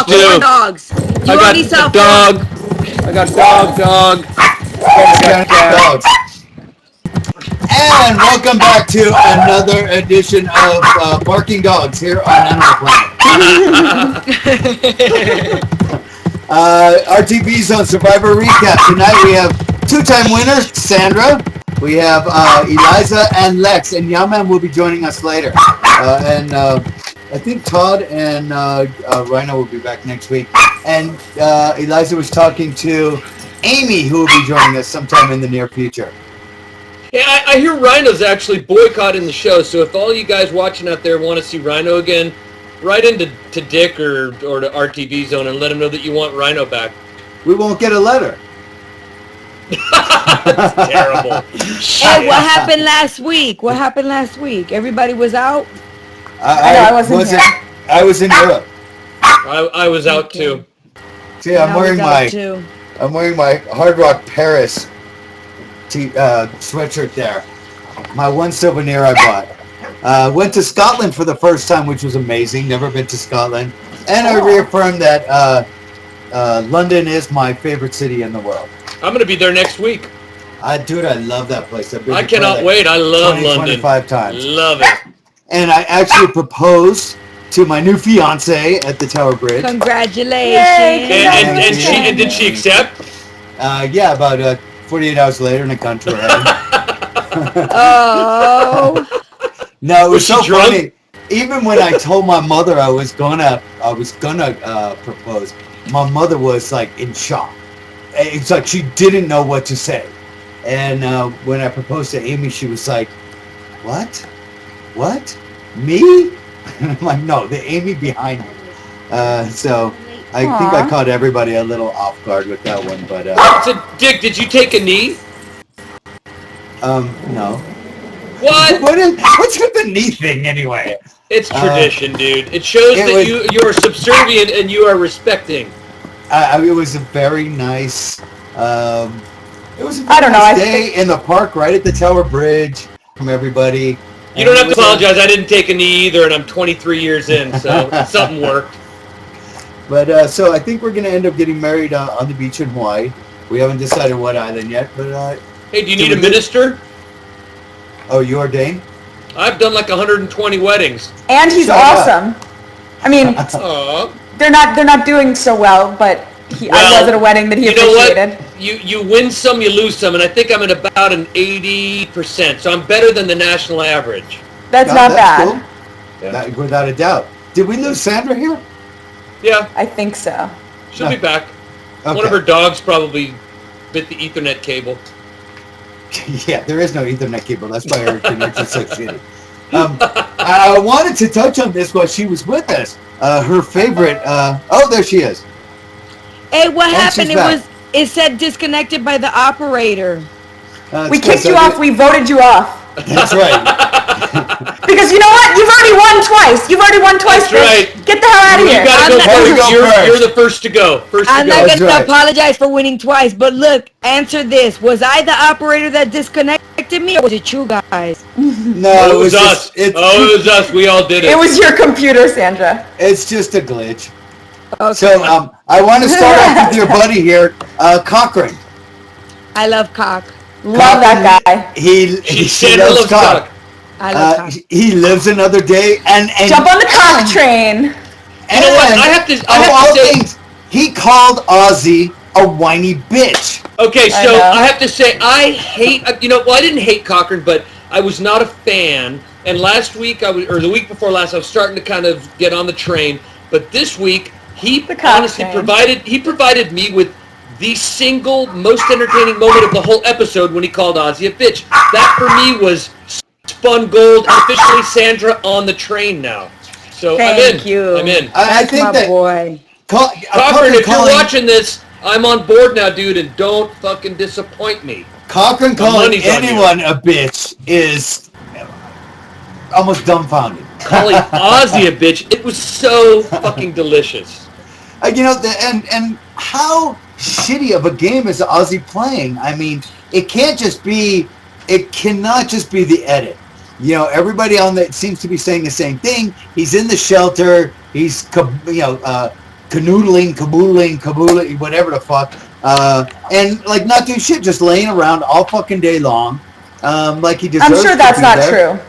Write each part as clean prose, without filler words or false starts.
too. Dogs. I got a dog. I got dog. Dogs. And welcome back to another edition of Barking Dogs here on Animal Planet. RTV Zone Survivor Recap. Tonight we have two-time winners, Sandra. We have Eliza and Lex. And Yaman will be joining us later. And I think Todd and Rhino will be back next week. And Eliza was talking to Amy, who will be joining us sometime in the near future. Yeah, I hear Rhino's actually boycotting the show, so if all you guys watching out there want to see Rhino again, write into Dick or to RTV Zone and let him know that you want Rhino back. We won't get a letter. That's terrible. Hey, what happened last week? Everybody was out? I wasn't here. I was in Europe. I was out too. See, I'm wearing my Hard Rock Paris sweatshirt there. My one souvenir I bought. Went to Scotland for the first time, which was amazing. Never been to Scotland. And I reaffirmed that London is my favorite city in the world. I'm going to be there next week. Dude, I love that place. I've been I cannot wait. I love London. 25 times. Love it. And I actually proposed to my new fiance at the Tower Bridge. Congratulations. And did she accept? Yeah, about 48 hours later in a country. Oh. No, it was so drunk? funny. Even when I told my mother I was gonna propose, my mother was like in shock. It's like she didn't know what to say. And when I proposed to Amy, she was like, "What? What? Me?" And I'm like, "No, the Amy behind me." So I think I caught everybody a little off guard with that one, but So, Dick, did you take a knee? no. What? What's with the knee thing anyway? It's tradition, dude. It shows that you are subservient and you are respecting. It was a very nice. It was a very nice day in the park, right at the Tower Bridge, from everybody. You don't have to apologize. I didn't take a knee either, and I'm 23 years in, so something worked. But so I think we're gonna end up getting married on the beach in Hawaii. We haven't decided what island yet, but hey, do you need a minister? Oh, you ordained? I've done like 120 weddings. And he's awesome. I mean, they're not doing so well, but I was at a wedding that he appreciated. What? You win some, you lose some, and I think I'm at about an 80%, so I'm better than the national average. That's not bad. Cool. Yeah. Without a doubt. Did we lose Sandra here? Yeah. I think so. She'll be back. Okay. One of her dogs probably bit the Ethernet cable. Yeah, there is no Ethernet cable. That's why our connection's so shitty. I wanted to touch on this while she was with us. Her favorite. There she is. Hey, what happened? It said disconnected by the operator. We kicked you off. We voted you off. That's right. Because you know what? You've already won twice. That's right. Get the hell out of here. You gotta go first. You're the first to go. I'm not going to apologize for winning twice, but look, answer this. Was I the operator that disconnected me, or was it you guys? No, it was us. It was us. We all did it. It was your computer, Sandra. It's just a glitch. Okay. So I want to start off with your buddy here, Cochran. I love Cock. Love that guy. He loves Cock. I love Cock. He lives another day and jump on the Cock train. You know what? I have to say, he called Ozzy a whiny bitch. Okay, so I have to say, I hate. I didn't hate Cochran, but I was not a fan. And last week, or the week before last, I was starting to kind of get on the train. But this week, he honestly provided me with the single most entertaining moment of the whole episode when he called Ozzy a bitch. That for me was spun gold. Officially Sandra on the train now. So Thank you. I'm in. I think my boy. Cochran, if you're watching this, I'm on board now, dude, and don't fucking disappoint me. Cochran calling anyone a bitch is almost dumbfounded. Calling Ozzy a bitch, it was so fucking delicious. And how shitty of a game is Ozzy playing? I mean, it cannot just be the edit. Everybody on that seems to be saying the same thing. He's in the shelter. He's, caboodling, whatever the fuck, and like not doing shit, just laying around all fucking day long, like he deserves. I'm sure that's not true.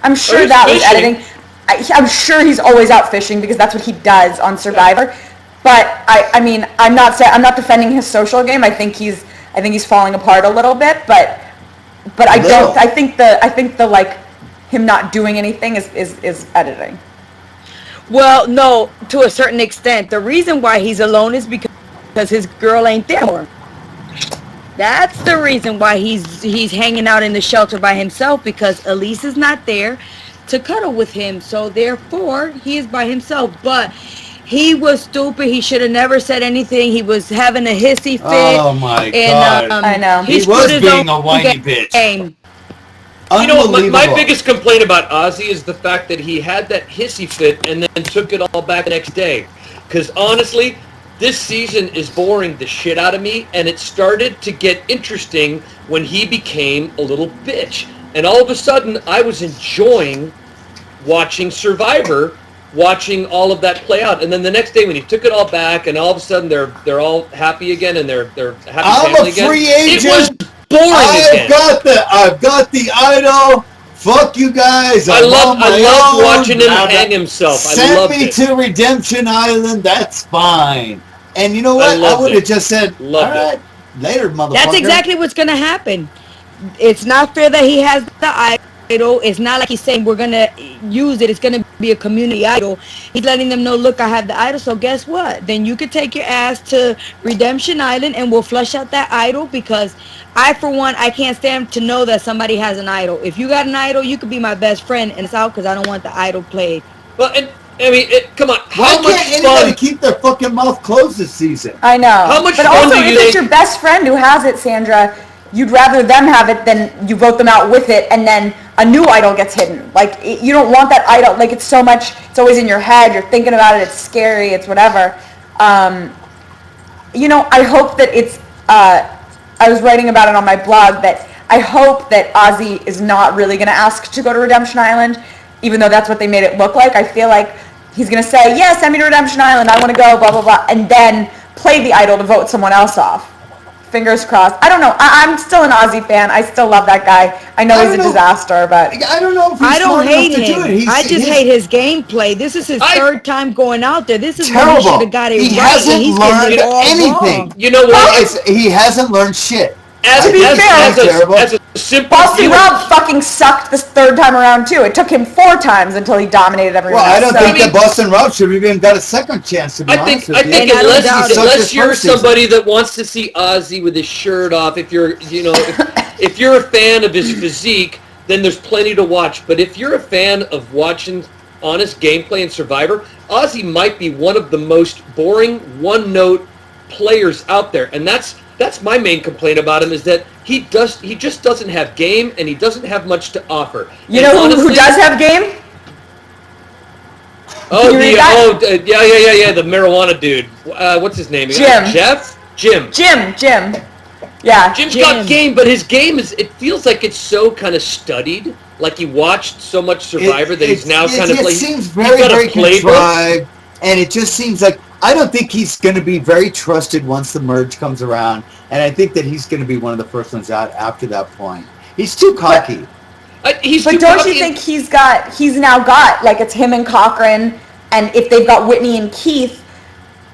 I'm sure that was editing. I'm sure he's always out fishing because that's what he does on Survivor. Yeah. But I mean, I'm not defending his social game. I think he's falling apart a little bit. But I think the like him not doing anything is editing. Well, no, to a certain extent. The reason why he's alone is because his girl ain't there for him. That's the reason why he's hanging out in the shelter by himself, because Elise is not there to cuddle with him. So therefore, he is by himself. But he was stupid. He should have never said anything. He was having a hissy fit. Oh my God. I know. He was being a whiny bitch. You know, my biggest complaint about Ozzy is the fact that he had that hissy fit and then took it all back the next day. Because honestly, this season is boring the shit out of me, and it started to get interesting when he became a little bitch. And all of a sudden, I was enjoying watching Survivor, watching all of that play out. And then the next day when he took it all back, and all of a sudden they're all happy again, and they're happy family again. I'm a free agent. It was boring again. I've got the idol. Fuck you guys. I love watching him hang himself. Send me to Redemption Island. That's fine. And you know what? I would have just said, all right, later, motherfucker. That's exactly what's going to happen. It's not fair that he has the idol. It's not like he's saying we're going to use it. It's going to be a community idol. He's letting them know, look, I have the idol. So guess what? Then you could take your ass to Redemption Island and we'll flush out that idol, because I, for one, I can't stand to know that somebody has an idol. If you got an idol, you could be my best friend, and it's out because I don't want the idol played. Well, and I mean, come on. Why can't anybody keep their fucking mouth closed this season? I know. How much but fun also, do you if it's your best friend who has it, Sandra, you'd rather them have it than you vote them out with it, and then a new idol gets hidden. Like, you don't want that idol. Like, it's so much. It's always in your head. You're thinking about it. It's scary. It's whatever. You know, I hope that it's. I was writing about it on my blog that I hope that Ozzy is not really going to ask to go to Redemption Island, even though that's what they made it look like. I feel like he's going to say, yeah, send me to Redemption Island, I want to go, blah, blah, blah, and then play the idol to vote someone else off. Fingers crossed. I don't know. I'm still an Ozzy fan. I still love that guy. I know he's a disaster, but... I don't know if he's smart enough to do it. I just hate his gameplay. This is his third time going out there. This is terrible. When he should have got it he right. Hasn't He's learned anything. Wrong. You know what? He hasn't learned shit. As a simple Boston Rob fucking sucked this third time around too. It took him 4 times until he dominated everyone else. I don't think that Boston Rob should have even got a second chance, to be honest with you. I think unless you're somebody that wants to see Ozzy with his shirt off, if you're a fan of his physique, then there's plenty to watch. But if you're a fan of watching honest gameplay in Survivor, Ozzy might be one of the most boring, one-note players out there, and that's my main complaint about him, is that he just doesn't have game, and he doesn't have much to offer. You know who does have game? Oh, the marijuana dude. What's his name? Jim. Jim. Yeah. Jim's got game, but his game it feels like it's so kind of studied. Like he watched so much Survivor that he's now kind of like... It seems very contrived, and it just seems like... I don't think he's going to be very trusted once the merge comes around, and I think that he's going to be one of the first ones out after that point. He's too cocky. But don't you think he's now got, like, it's him and Cochran, and if they've got Whitney and Keith,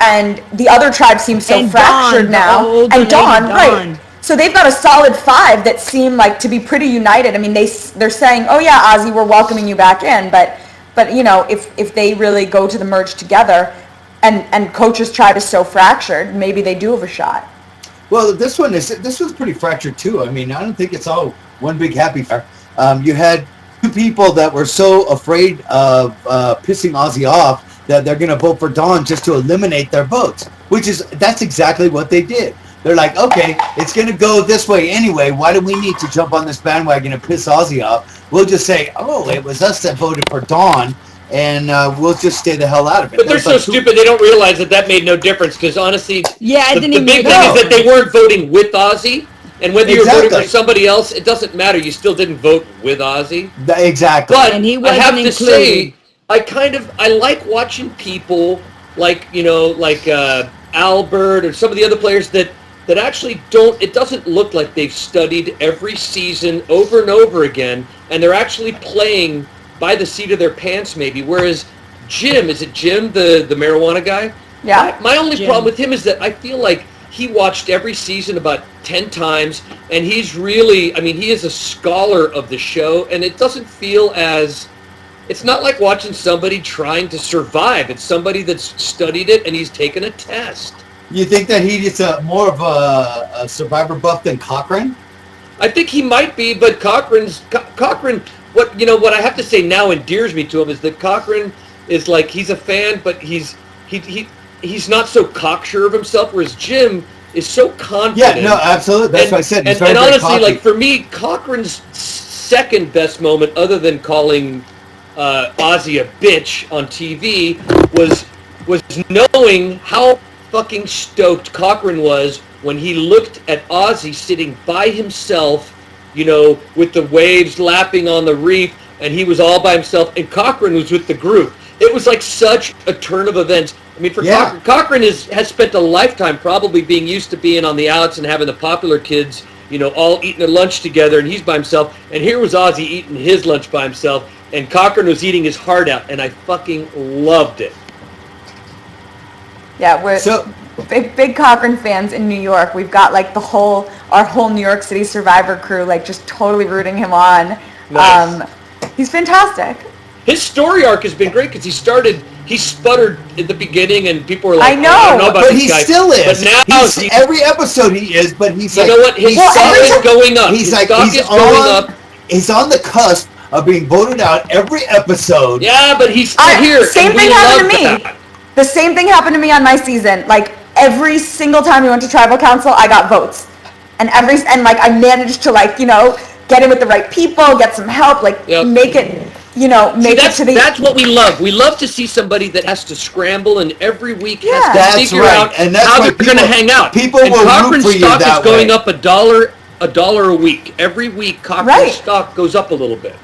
and the other tribe seems so fractured now, and Dawn, right? So they've got a solid 5 that seem like to be pretty united. I mean, they're saying, oh yeah, Ozzy, we're welcoming you back in, but you know, if they really go to the merge together. And Coach's tribe is so fractured, maybe they do have a shot. Well, this was pretty fractured too. I mean, I don't think it's all one big happy fire. You had 2 people that were so afraid of pissing Ozzy off that they're going to vote for Dawn just to eliminate their votes, that's exactly what they did. They're like, okay, it's going to go this way anyway. Why do we need to jump on this bandwagon and piss Ozzy off? We'll just say, oh, it was us that voted for Dawn. And we'll just stay the hell out of it. But they're so stupid they don't realize that made no difference, because honestly, the big thing is that they weren't voting with Ozzy, and whether you're voting for somebody else, it doesn't matter. You still didn't vote with Ozzy. Exactly. But I have to say, I like watching people like Albert or some of the other players that actually don't. It doesn't look like they've studied every season over and over again, and they're actually playing by the seat of their pants, maybe. Whereas Jim, is it Jim, the marijuana guy? Yeah. My only problem with him is that I feel like he watched every season about 10 times, and he's really, he is a scholar of the show, and it doesn't feel as, it's not like watching somebody trying to survive. It's somebody that's studied it, and he's taken a test. You think that he's more of a Survivor buff than Cochran? I think he might be, but Cochran, what I have to say now endears me to him is that Cochran is like, he's a fan, but he's not so cocksure of himself, whereas Jim is so confident. Yeah, no, absolutely. That's what I said. And honestly, like for me, Cochran's second best moment, other than calling Ozzy a bitch on TV, was knowing how fucking stoked Cochran was when he looked at Ozzy sitting by himself, with the waves lapping on the reef, and he was all by himself, and Cochran was with the group. It was like such a turn of events. Cochran has spent a lifetime probably being used to being on the outs and having the popular kids, all eating their lunch together, and he's by himself. And here was Ozzy eating his lunch by himself, and Cochran was eating his heart out, and I fucking loved it. Yeah, we're big Cochran fans in New York. We've got like our whole New York City Survivor crew, like just totally rooting him on. Nice. He's fantastic. His story arc has been great because he sputtered at the beginning, and people were like, I know, I don't know about but this he guy. still is. But now every episode he is, but he's you know what? His stock is going up. His stock is going up. He's on the cusp of being voted out every episode. Yeah, but he's still here. Same thing happened to me. The same thing happened to me on my season. Like every single time we went to tribal council, I got votes, and I managed to get in with the right people, get some help, make it. That's what we love. We love to see somebody that has to scramble and every week has to That's figure right. out And that's how why they're going to hang out. People and will Cochran's root for you stock that is going way. up $1 a week. Every week, Cochran's stock goes up a little bit.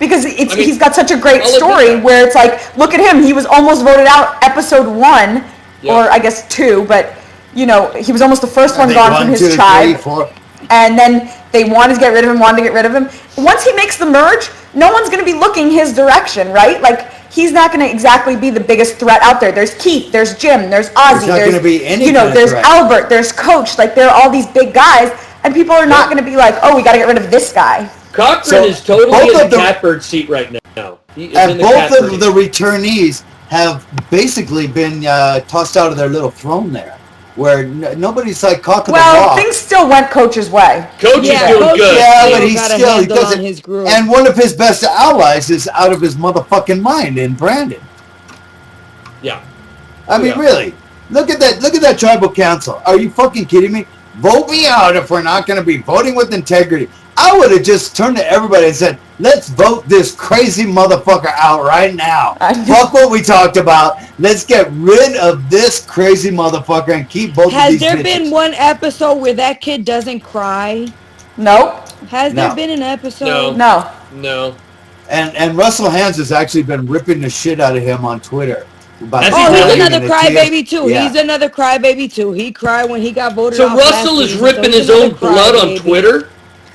Because he's got such a great I'll admit story that. where it's like, look at him. He was almost voted out episode 1, or I guess 2, but he was almost the first one gone from his tribe. 3, 4. And then they wanted to get rid of him, Once he makes the merge, no one's going to be looking his direction, right? Like, he's not going to exactly be the biggest threat out there. There's Keith, there's Jim, there's Ozzy, there's not going to be any there's threat. Albert, there's Coach. Like, there are all these big guys, and people are not going to be like, oh, we got to get rid of this guy. Cochran is totally in the catbird seat right now. He is and both of the returnees have basically been tossed out of their little throne there, where nobody's like cocking the Well, block. things still went Coach's way. Coach is doing good. Yeah, but he doesn't. doesn't. And one of his best allies is out of his motherfucking mind in Brandon. Yeah. I mean, really, look at that. Look at that tribal council. Are you fucking kidding me? Vote me out if we're not going to be voting with integrity. I would have just turned to everybody and said, let's vote this crazy motherfucker out right now. Fuck what we talked about. Let's get rid of this crazy motherfucker and keep both of these Has there bitches. been one episode where that kid doesn't cry? Nope. Has there been an episode? No. And Russell Hands has actually been ripping the shit out of him on Twitter. He's another crybaby too. Yeah. He's another crybaby too. He cried when he got voted out. So Russell is ripping his own blood on Twitter?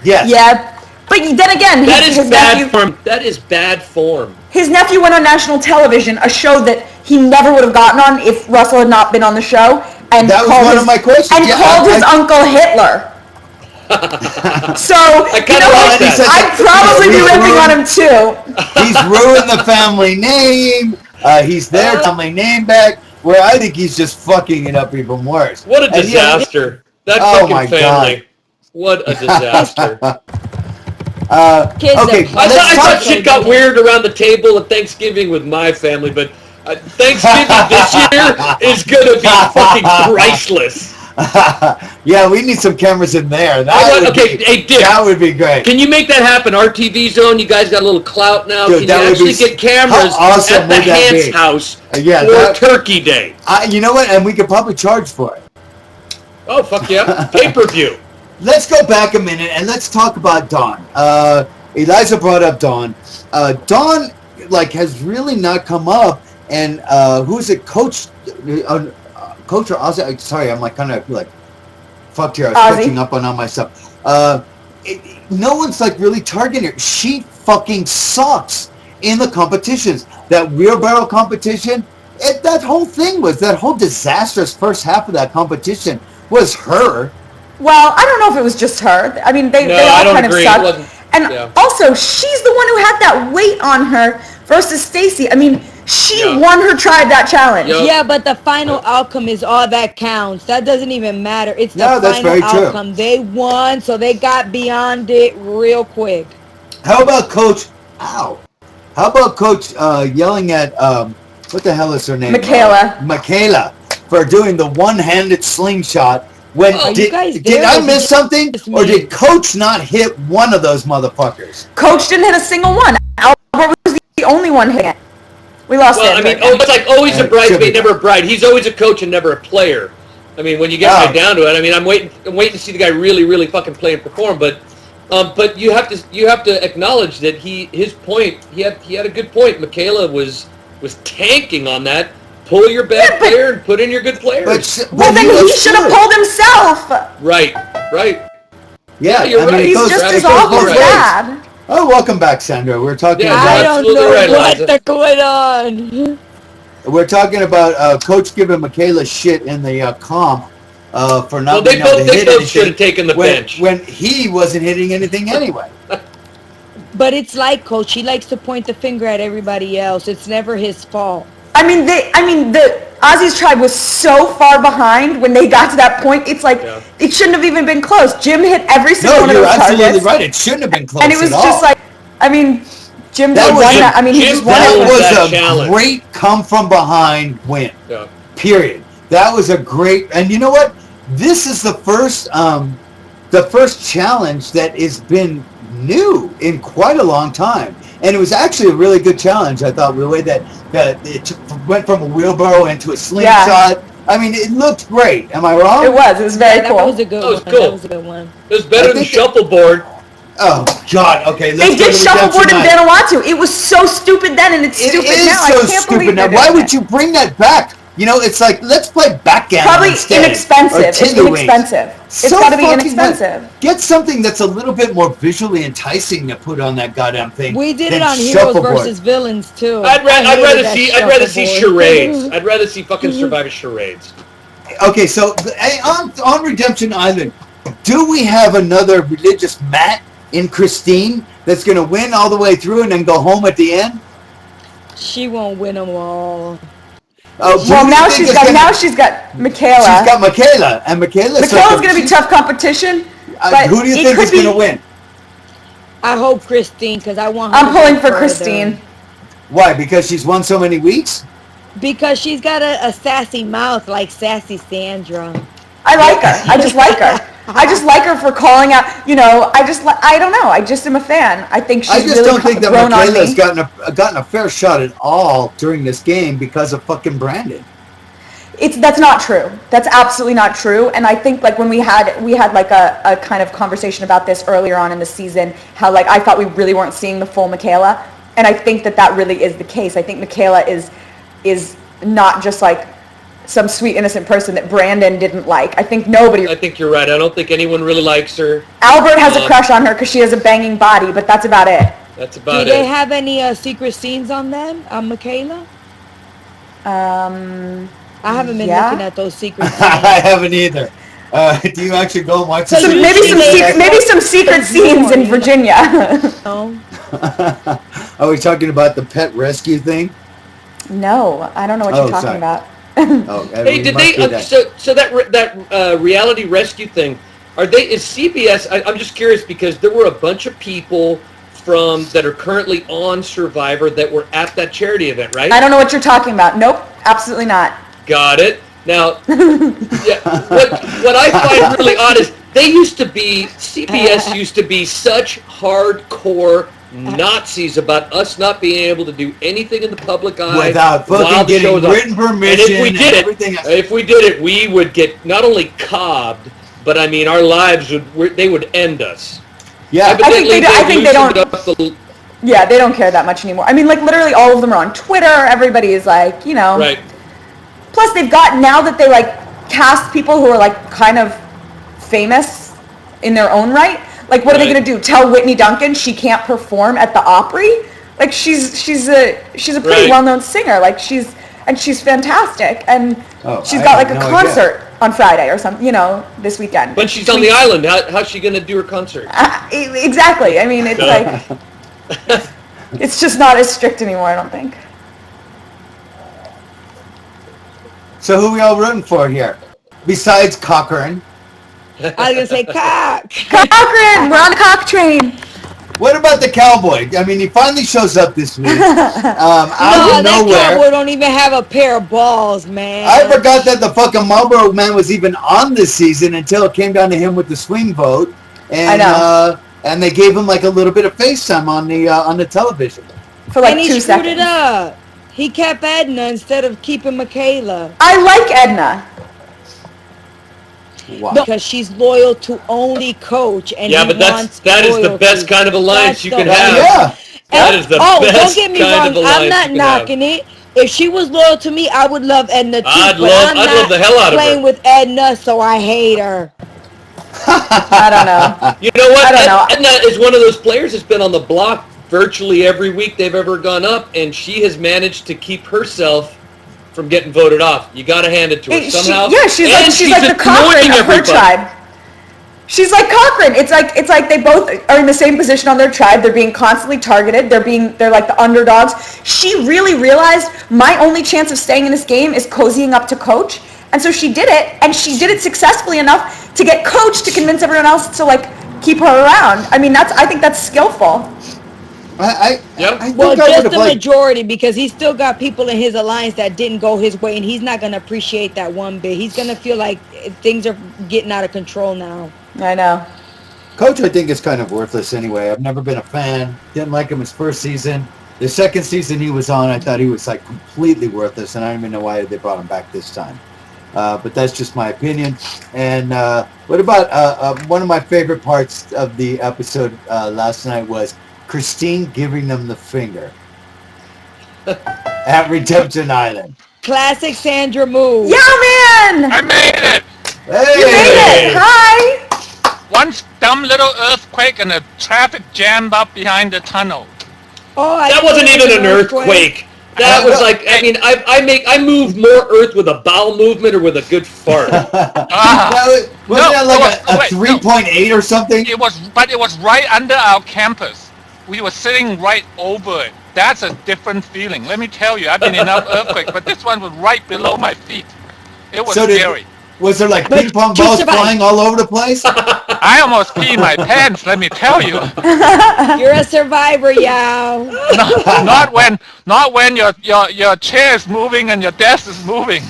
Yes. Yeah. But then again, his bad form. That is bad form. His nephew went on national television, a show that he never would have gotten on if Russell had not been on the show. And that was one of my questions. And called his uncle Hitler. So, I'd probably be ripping on him too. He's ruined the family name. He's there to my name back. Where I think he's just fucking it up even worse. What a disaster! That fucking family. God. What a disaster. Okay, I thought shit got weird around the table at Thanksgiving with my family, but Thanksgiving this year is going to be fucking priceless. Yeah, we need some cameras in there. Hey, Dick, that would be great. Can you make that happen? RTV Zone, you guys got a little clout now. Dude, can you actually get cameras at the Hans house for Turkey Day? You know what? And we could probably charge for it. Oh, fuck yeah. Pay-per-view. Let's go back a minute and let's talk about Dawn. Eliza brought up Dawn. Dawn, has really not come up, and who's it? Coach or Ozzy? Sorry, I'm like kind of like fucked here. I was Ozzy. catching up on all my stuff. No one's like really targeting her. She fucking sucks in the competitions. That wheelbarrow competition, that whole disastrous first half of that competition was her. Well, I don't know if it was just her. I mean, they all kind of sucked. And also, she's the one who had that weight on her versus Stacy. I mean, she won her tribe that challenge. Yeah, but the final outcome is all that counts. That doesn't even matter. It's the final outcome. True. They won, so they got beyond it real quick. How about Coach? Ow. How about Coach yelling at what the hell is her name? Michaela for doing the one-handed slingshot. When did I miss something, or did Coach not hit one of those motherfuckers? Coach didn't hit a single one. Albert was the only one hit. We lost it. Well, I mean, it's like always a bridesmaid, never a bride. He's always a coach and never a player. I mean, when you get right down to it, I mean, I'm waiting to see the guy really, really fucking play and perform. But you have to acknowledge that his point. He had a good point. Michaela was tanking on that. Pull your bad player and put in your good players. Well, then he should have pulled himself. Right. Yeah, you're right. He's just as awful as bad. Oh, welcome back, Sandra. We're talking about... I don't know what's going on. We're talking about Coach giving Michaela shit in the comp for not being able to hit anything. They both should have taken the bench. When he wasn't hitting anything anyway. But it's like Coach. He likes to point the finger at everybody else. It's never his fault. I mean, the Ozzy's tribe was so far behind when they got to that point. It's like it shouldn't have even been close. Jim hit every single one of those targets. No, you're absolutely right. It shouldn't have been close. And it was just like, I mean, Jim won that. I mean, he just won it. That was a great come from behind win. Yeah. Period. That was a great. And you know what? This is the first challenge that has been new in quite a long time. And it was actually a really good challenge, I thought, the way that it went from a wheelbarrow into a slingshot. Yeah. I mean, it looked great. Am I wrong? It was. It was very cool. That was a good one. That was a good one. It was better than shuffleboard. Oh, God. Okay, they did shuffleboard in Vanuatu. It was so stupid then, and it's stupid now. I can't believe it. Why would you bring that back? You know, it's like, let's play backgammon Probably instead. Inexpensive. It's inexpensive. It's got to be inexpensive. Get something that's a little bit more visually enticing to put on that goddamn thing. We did it on Heroes versus Villains, too. I'd rather see charades. I'd rather see fucking Survivor charades. Okay, so on Redemption Island, do we have another religious Matt in Christine that's going to win all the way through and then go home at the end? She won't win them all. Well, now she's got Michaela. She's got Michaela, and Michaela's going to be tough competition. But who do you think is going to win? I hope Christine, because I want her. I'm pulling for Christine. Why? Because she's won so many weeks? Because she's got a sassy mouth like Sassy Sandra. I like her. I just like her. I just like her for calling out. You know, I don't know. I just am a fan. I think she's really don't think that Michaela's gotten a fair shot at all during this game because of fucking Brandon. That's not true. That's absolutely not true. And I think like when we had like a kind of conversation about this earlier on in the season, how like I thought we really weren't seeing the full Michaela, and I think that really is the case. I think Michaela is not just like some sweet innocent person that Brandon didn't like. I think you're right. I don't think anyone really likes her. Albert has a crush on her because she has a banging body, but that's about it. That's about it. Do they have any secret scenes on them, on Michaela? I haven't been looking at those secret scenes. I haven't either. Do you actually go and watch so maybe some secret scenes in Virginia? No. Are we talking about the pet rescue thing? No, I don't know what you're talking about. Hey, did they? So that reality rescue thing, is CBS? I'm just curious because there were a bunch of people that are currently on Survivor that were at that charity event, right? I don't know what you're talking about. Nope, absolutely not. Got it. Now, what I find really odd is CBS used to be such hardcore Nazis about us not being able to do anything in the public eye without fucking getting written permission. And if we did it, we would get not only cobbed, but I mean our lives would end us. Yeah, I think they don't. Yeah, they don't care that much anymore. I mean, like, literally all of them are on Twitter. Everybody is like, you know. Right. Plus, they've got, now that they, like, cast people who are, like, kind of famous in their own right, like, what are they going to do? Tell Whitney Duncan she can't perform at the Opry? Like, she's a pretty well-known singer. Like, she's fantastic. And she's got, like, a concert on Friday or something, you know, this weekend. But she's on the island. How's she going to do her concert? Exactly. I mean, it's like... It's just not as strict anymore, I don't think. So who are we all rooting for here? Besides Cochran. I was going to say cock. Cochran! We're on the cock train. What about the cowboy? I mean, he finally shows up this week. Out of nowhere. That cowboy don't even have a pair of balls, man. I forgot that the fucking Marlboro Man was even on this season until it came down to him with the swing vote. And, I know. And they gave him like a little bit of FaceTime on the television. For like and 2 he seconds. screwed it up. He kept Edna instead of keeping Michaela. I like Edna. Wow. Because she's loyal to only Coach, and Yeah, but that is the best kind of alliance you can have. Yeah. That is the don't best get me kind wrong. of alliance I'm not you can have. knocking it. If she was loyal to me, I would love Edna too. I'd but love the hell out of her. playing with Edna, so I hate her. I don't know. You know what? I don't know. Edna is one of those players that's been on the block virtually every week they've ever gone up, and she has managed to keep herself from getting voted off. You got to hand it to her somehow. She's like the Cochran of her tribe. She's like Cochran. It's like they both are in the same position on their tribe. They're being constantly targeted. They're like the underdogs. She really realized my only chance of staying in this game is cozying up to Coach. And so she did it, and she did it successfully enough to get Coach to convince everyone else to like keep her around. I mean, I think that's skillful. I think Well, I just would've the liked- majority, because he's still got people in his alliance that didn't go his way, and he's not going to appreciate that one bit. He's going to feel like things are getting out of control now. I know. Coach, I think, is kind of worthless anyway. I've never been a fan. Didn't like him his first season. The second season he was on, I thought he was like completely worthless, and I don't even know why they brought him back this time. But that's just my opinion. And what about one of my favorite parts of the episode last night was Christine giving them the finger at Redemption Island. Classic Sandra move. Yeah, man! I made it! Hey! You made it! Hi! One dumb little earthquake and a traffic jammed up behind the tunnel. Oh, That wasn't even an earthquake. That was like, I mean, I move more earth with a bowel movement or with a good fart. Wasn't that like a 3.8 or something? It was right under our campus. We were sitting right over it. That's a different feeling. Let me tell you, I've been in enough earthquakes, but this one was right below my feet. It was scary. Was there like ping pong balls flying all over the place? I almost peed my pants, let me tell you. You're a survivor, Yao. Not when your chair is moving and your desk is moving.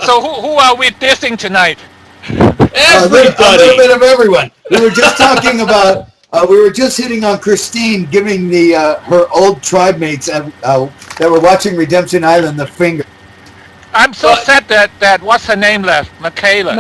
So who are we dissing tonight? Everybody. A little bit of everyone. We were just talking about. We were just hitting on Christine giving the her old tribe mates that were watching Redemption Island the finger. I'm so sad that what's her name left, Michaela.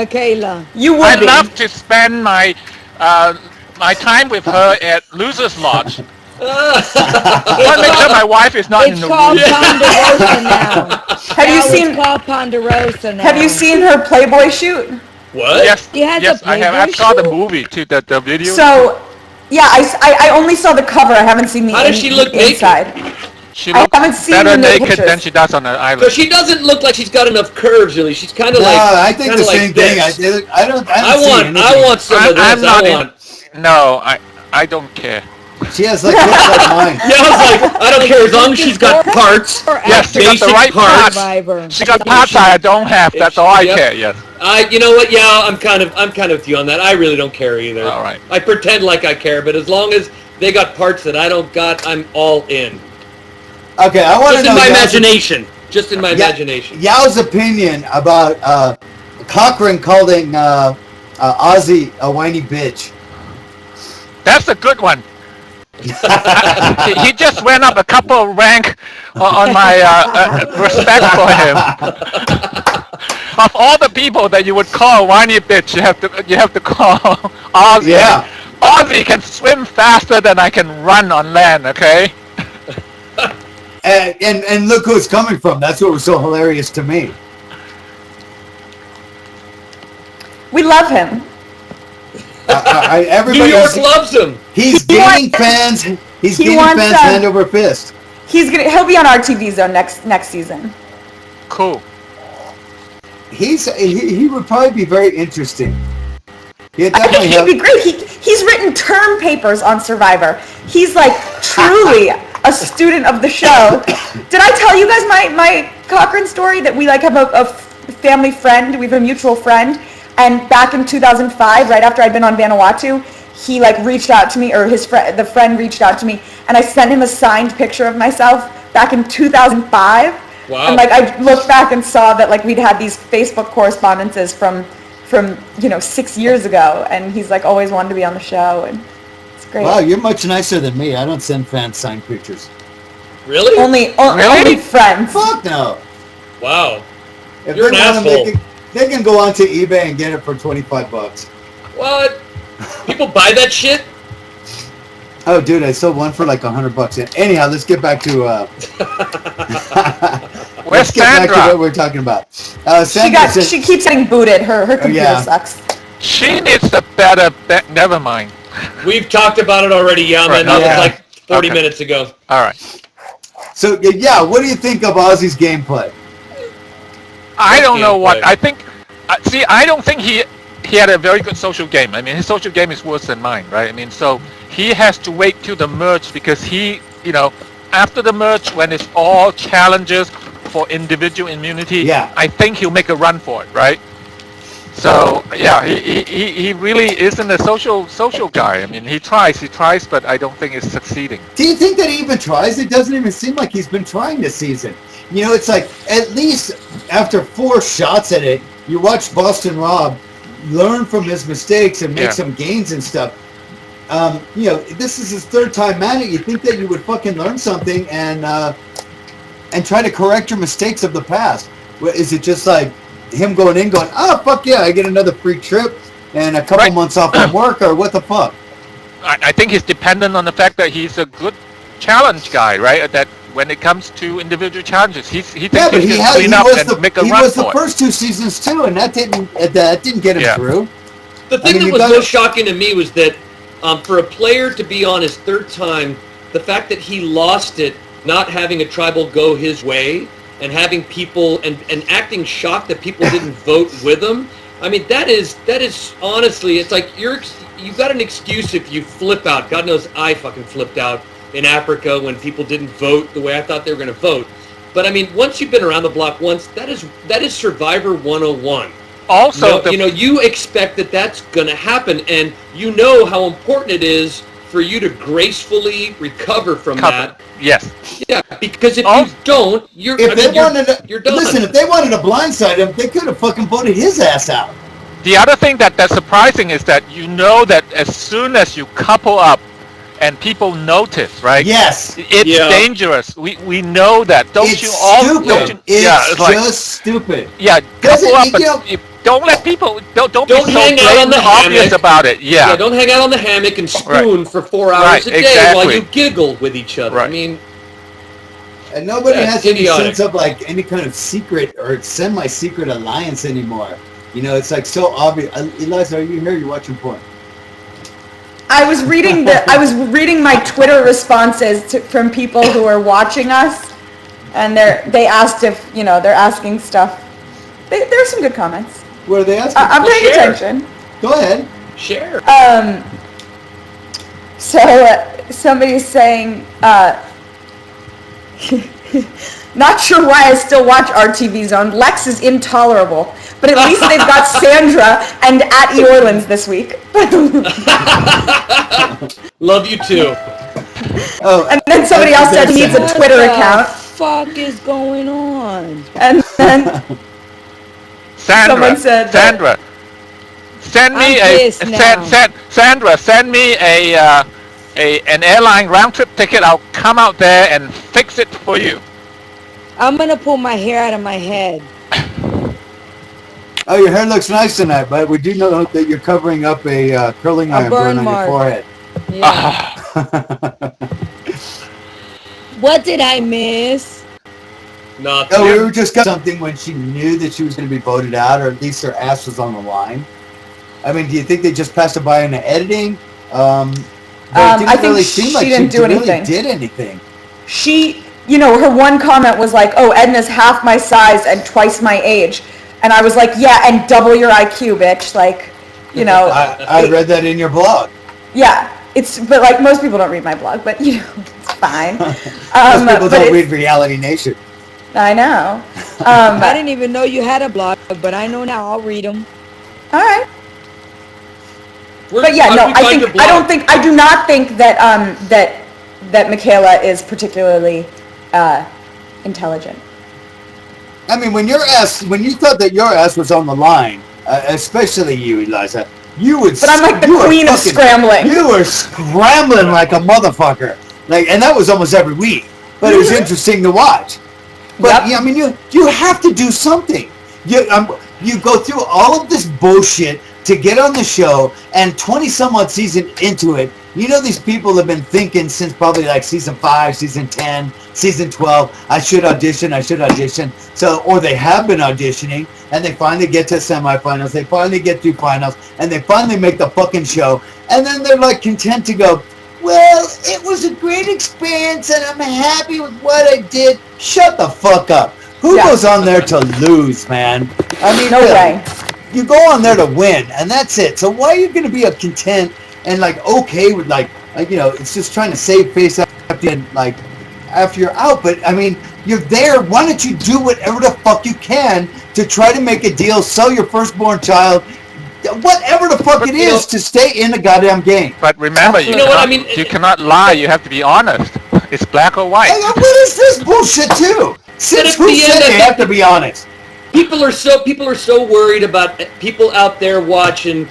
You would I'd be. love to spend my time with her at Losers Lodge. I want to make sure my wife is not in It's the called room. Ponderosa now. It's called Ponderosa now. Have you seen her Playboy shoot? What? Yes, He has yes, a I have. I Playboy saw the shoot? movie too, the video. So, yeah, I only saw the cover. I haven't seen the How does she look naked? inside. She I looks haven't seen better the naked pictures. than she does on the So island. she doesn't look like she's got enough curves, really. She's kind of like. I think kinda the same like thing. this. I don't I want some of this. I'm not I want. No, I don't care. She has like looks like mine. Yeah, I was like, I don't care as long as she's got parts. Yes, she got the Basic right parts. parts. She got parts I don't have. That's all I Yep. care. Yes. You know what? Yeah, I'm kind of with you on that. I really don't care either. All right. I pretend like I care, but as long as they got parts that I don't got, I'm all in. Okay, I want to Just know in my Yao's- imagination. Just in my imagination. Yao's opinion about Cochran calling Ozzy a whiny bitch. That's a good one. He just went up a couple rank on my respect for him. Of all the people that you would call a whiny bitch, you have to call Ozzy. Yeah. Ozzy can swim faster than I can run on land, okay? And look who it's coming from. That's what was so hilarious to me. We love him. New Everybody, York loves him. he's gaining fans. He's gaining fans hand over fist. He'll be on our TV zone next season. Cool. He would probably be very interesting. He'd I definitely think he'd be great. He's written term papers on Survivor. He's like truly a student of the show. Did I tell you guys my Cochrane story that we like have a family friend? We have a mutual friend, and back in 2005, right after I'd been on Vanuatu, he like reached out to me, or the friend reached out to me, and I sent him a signed picture of myself back in 2005. Wow. And like I looked back and saw that like we'd had these Facebook correspondences from 6 years ago, and he's like always wanted to be on the show, and it's great. Wow, you're much nicer than me. I don't send fans signed pictures. Really? Only friends. Fuck no. Wow. If You're they an want 'em, asshole. they can go onto eBay and get it for $25. What? People buy that shit? Oh, dude, I sold one for like $100. Anyhow, let's get back to Where's let's get back to Sandra? what we're talking about. Sandra said- She keeps getting booted. Her computer yeah. sucks. She needs a better. Never mind. We've talked about it already, yeah, man. Right, That yeah. was like 40 Okay. minutes ago. All right. So yeah, what do you think of Ozzy's gameplay? I don't know what. gameplay. I think. See, I don't think he had a very good social game. I mean, his social game is worse than mine, right? I mean, so he has to wait till the merge because after the merge, when it's all challenges for individual immunity, Yeah. I think he'll make a run for it, right? So yeah, he really isn't a social guy. I mean, he tries, but I don't think it's succeeding. Do you think that he even tries? It doesn't even seem like he's been trying this season. You know, it's like at least after 4 shots at it, you watch Boston Rob learn from his mistakes and make Yeah. some gains and stuff. This is his 3rd time at it. You think that you would fucking learn something and try to correct your mistakes of the past? Is it just like him going in, going, oh fuck yeah, I get another free trip and a couple Right. months off from work, or what the fuck? I think he's dependent on the fact that he's a good challenge guy, right? That when it comes to individual challenges, he thinks Yeah, but he he can clean up and make a he run was the for it. first 2 seasons too, and that didn't get him Yeah. through. The thing mean, that you was gotta- most shocking to me was that for a player to be on his 3rd time, the fact that he lost it, not having a tribal go his way, and having people and acting shocked that people didn't vote with him. I mean, that is honestly, it's like you've got an excuse if you flip out. God knows I fucking flipped out in Africa when people didn't vote the way I thought they were going to vote. But I mean, once you've been around the block once, that is Survivor 101. Also, You expect that that's going to happen, and you know how important it is for you to gracefully recover from that. Yes. Yeah, because if Oh. you don't, you're If they wanted to, you're done. listen, if they wanted to blindside him, they could have fucking voted his ass out. The other thing that's surprising is that you know that as soon as you couple up and people notice, right? Yes, It's Yeah. dangerous. We know that. Don't it's you all? stupid. Don't you, It's yeah, it's like just stupid. yeah, Doesn't couple up, it, but you know- don't let people don't Don't be so hang out on the blatant obvious hammock. about it. Yeah, don't hang out on the hammock and spoon for 4 hours Right, a day exactly. while you giggle with each other. I Right. mean, And nobody That's has any idiotic. sense of like any kind of secret or semi-secret alliance anymore. You know, it's like so obvious. Eliza, are you here? You're watching porn. I was reading my Twitter responses from people who are watching us, and they asked if they're asking stuff. There's some good comments. What are they asking? I'm paying share. attention. Go ahead. share. So somebody's saying, not sure why I still watch RTV Zone. Lex is intolerable, but at least they've got Sandra and at E. Orleans this week. Love you too. Oh, And then somebody else said he needs a What Twitter the account. fuck is going on? And then Sandra, Someone said that- Sandra, send me I'm a pissed now. Sandra, send me an airline round trip ticket. I'll come out there and fix it for you. I'm gonna pull my hair out of my head. Oh, your hair looks nice tonight, but we do know that you're covering up a curling iron burn on your forehead. Yeah. What did I miss? Nothing. No, we were just got something when she knew that she was going to be voted out, or at least her ass was on the line. I mean, do you think they just passed it by in the editing? But it didn't I think really seem like she didn't do anything. Really did anything. She, you know, her one comment was like, "Oh, Edna's half my size and twice my age," and I was like, "Yeah, and double your IQ, bitch." Like, you know. I read that in your blog. Yeah, but like most people don't read my blog, but you know, it's fine. Most people don't read Reality Nation. I know. I didn't even know you had a blog, but I know now. I'll read them. All right. But yeah, no, I do not think that that Michaela is particularly intelligent. I mean, when you thought that your ass was on the line, especially you, Eliza, you would. But I'm like the queen of scrambling. You were scrambling like a motherfucker, and that was almost every week. But it was interesting to watch. But yeah, I mean, you have to do something. You go through all of this bullshit to get on the show, and 20-some-odd season into it, you know these people have been thinking since probably like season 5, season 10, season 12, I should audition. So, or they have been auditioning, and they finally get to semifinals, they finally get through finals, and they finally make the fucking show, and then they're like content to go, well, it was a great experience, and I'm happy with what I did. Shut the fuck up. Who goes on there to lose, man? I mean, no way. You go on there to win, and that's it. So why are you going to be content and like okay with like you know, it's just trying to save face after you're out? But I mean, you're there. Why don't you do whatever the fuck you can to try to make a deal, sell your firstborn child, whatever the fuck it is, to stay in the goddamn game. But remember, you cannot lie. You have to be honest. It's black or white. Hey, what is this bullshit too? Since who said they have to be honest? People are so worried about people out there watching,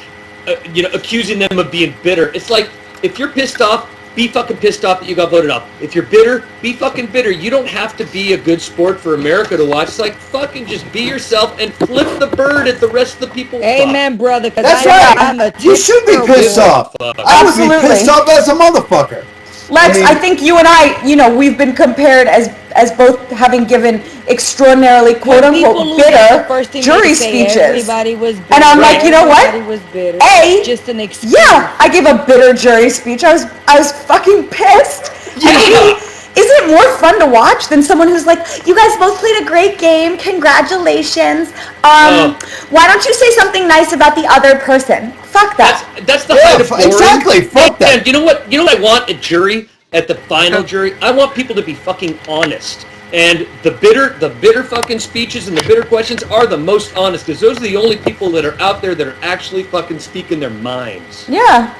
accusing them of being bitter. It's like, if you're pissed off, be fucking pissed off that you got voted off. If you're bitter, be fucking bitter. You don't have to be a good sport for America to watch. It's like, fucking just be yourself and flip the bird at the rest of the people. Amen, brother. That's right. You should be pissed off. I would be pissed off as a motherfucker. Lex, I think you and I, we've been compared as both having given extraordinarily quote-unquote bitter jury speeches. Everybody was bitter. And I'm like, you know what? Everybody was bitter. Just an excuse. Yeah, I gave a bitter jury speech. I was fucking pissed. Yeah. And isn't it more fun to watch than someone who's like, you guys both played a great game. Congratulations. Why don't you say something nice about the other person? Fuck that. That's the height of boring. Exactly. Fuck that. And you know what? I want a jury at the final jury. I want people to be fucking honest. And the bitter fucking speeches and the bitter questions are the most honest, because those are the only people that are out there that are actually fucking speaking their minds. Yeah.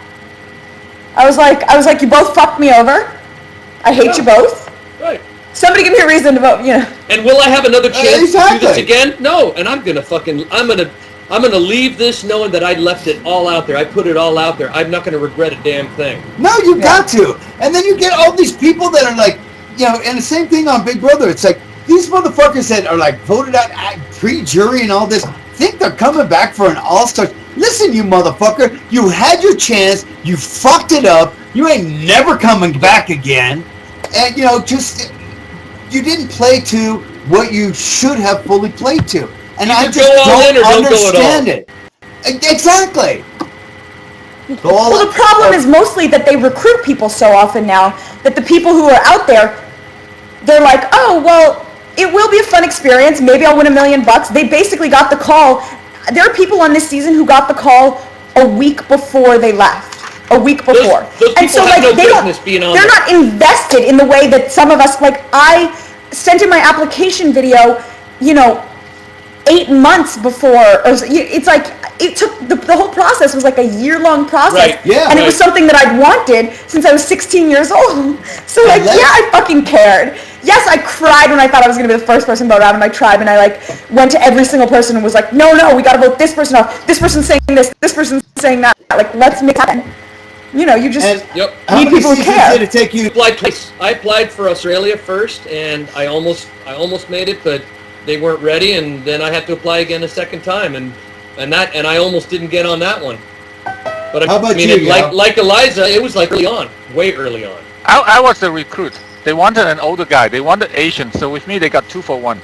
I was like, you both fucked me over. I hate you both. Right. Somebody give me a reason to vote, And will I have another chance to do this again? No. And I'm gonna leave this knowing that I left it all out there. I put it all out there. I'm not gonna regret a damn thing. No, you got to. And then you get all these people that are like, and the same thing on Big Brother. It's like, these motherfuckers that are like voted out pre-jury and all this, think they're coming back for an all-star. Listen, you motherfucker, you had your chance, you fucked it up, you ain't never coming back again, and you didn't play to what you should have fully played to. And I just don't understand it. Exactly. Well, the problem is mostly that they recruit people so often now that the people who are out there, they're like, oh, well, it will be a fun experience. Maybe I'll win $1 million. They basically got the call. There are people on this season who got the call a week before they left. A week before. Those and so, like, they're not invested in the way that some of us, like, I sent in my application video, 8 months before, or it's like, it took, the whole process was like a year-long process. Right. Yeah, and it was something that I'd wanted since I was 16 years old. So, like, I fucking cared. Yes, I cried when I thought I was going to be the first person voted out of my tribe, and I, like, went to every single person and was like, no, we got to vote this person off. This person's saying this person's saying that. Like, let's make it happen. You just need people who care. Did it take you? I applied for Australia first, and I almost made it, but they weren't ready, and then I had to apply again a second time, and and I almost didn't get on that one. But How about I mean, you, Yao? like Eliza, it was like early on, way early on. I was the recruit. They wanted an older guy. They wanted Asian. So with me, they got 2 for 1.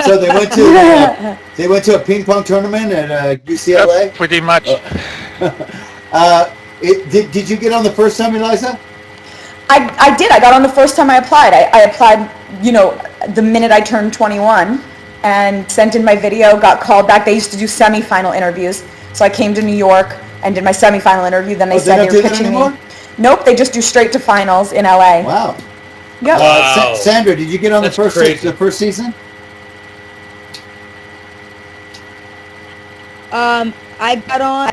So they went to a ping pong tournament at UCLA. Pretty much. Did you get on the first time, Eliza? I did. I got on the first time I applied. I applied, the minute I turned 21 and sent in my video, got called back. They used to do semifinal interviews. So I came to New York and did my semifinal interview. Then they said they were pitching me. Nope, they just do straight to finals in LA. Wow. Yep. Wow. Sandra, did you get on the That's first season? I got on.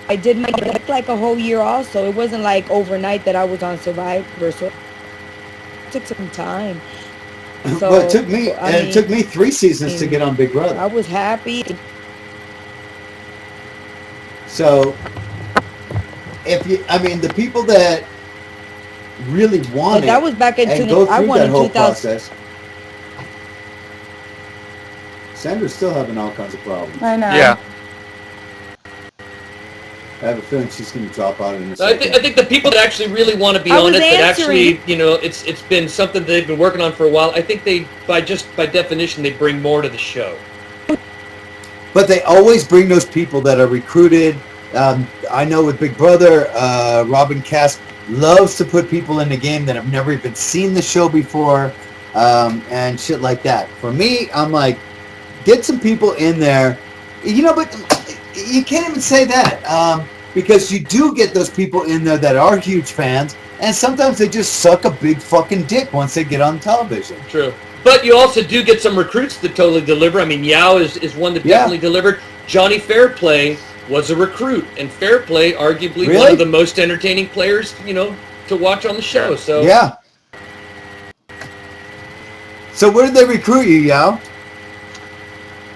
I did my like a whole year also. It wasn't like overnight that I was on Survivor, so it took some time. So, Well, it took me 3 seasons to get on Big Brother. I was happy. So, the people that really want But that was back in and go I through won that in whole 2000. process. Sandra's still having all kinds of problems. I know. Yeah. I have a feeling she's going to drop out in a I second. think the people that actually really want to be I on was it, that answering. actually, it's been something that they've been working on for a while. I think they, by definition, they bring more to the show. But they always bring those people that are recruited. I know with Big Brother, Robin Cass loves to put people in the game that have never even seen the show before, and shit like that. For me, I'm like, get some people in there. But you can't even say that, because you do get those people in there that are huge fans, and sometimes they just suck a big fucking dick once they get on television. True. But you also do get some recruits that totally deliver. I mean, Yao is one that definitely delivered. Johnny Fairplay was a recruit, and Fairplay, arguably one of the most entertaining players, to watch on the show. So Yeah. So where did they recruit you, Yao?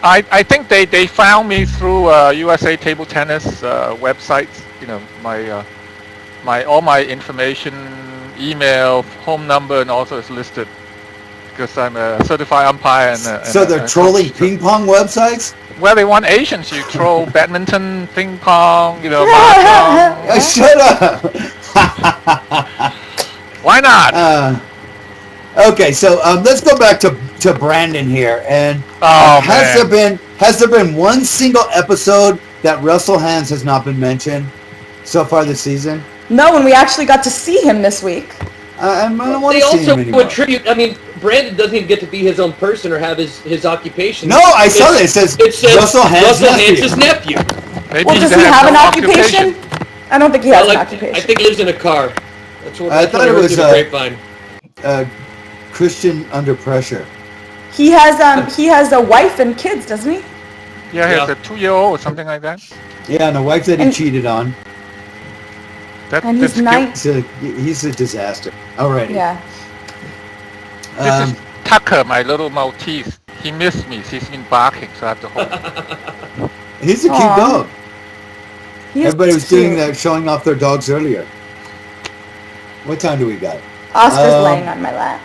I think they found me through USA Table Tennis websites. All my information, email, home number, and also is listed because I'm a certified umpire. So they're trolling ping pong websites? Well, they want Asians. You troll badminton, ping pong, mahjong. Shut up. Why not? Okay, so let's go back to Brandon here. And has there been one single episode that Russell Hands has not been mentioned so far this season? No, and we actually got to see him this week. I don't want they to see him also anymore. attribute. I mean, Brandon doesn't even get to be his own person or have his occupation. No, I saw that. It says Russell Hands' nephew. Maybe Well, does he he has have no an occupation? I don't think he has an occupation. I think he lives in a car. That's what I thought it was through the grapevine. Christian Under Pressure. He has a wife and kids, doesn't he? Yeah, he has a 2-year-old or something like that. Yeah, and a wife that he cheated on. And he's nice. He's a disaster. Alrighty. Yeah. This is Tucker, my little Maltese. He missed me. He's been barking, so I have to hold him. He's a cute Aw. dog. He is Everybody was cute. doing that, showing off their dogs earlier. What time do we got? Oscar's laying on my lap.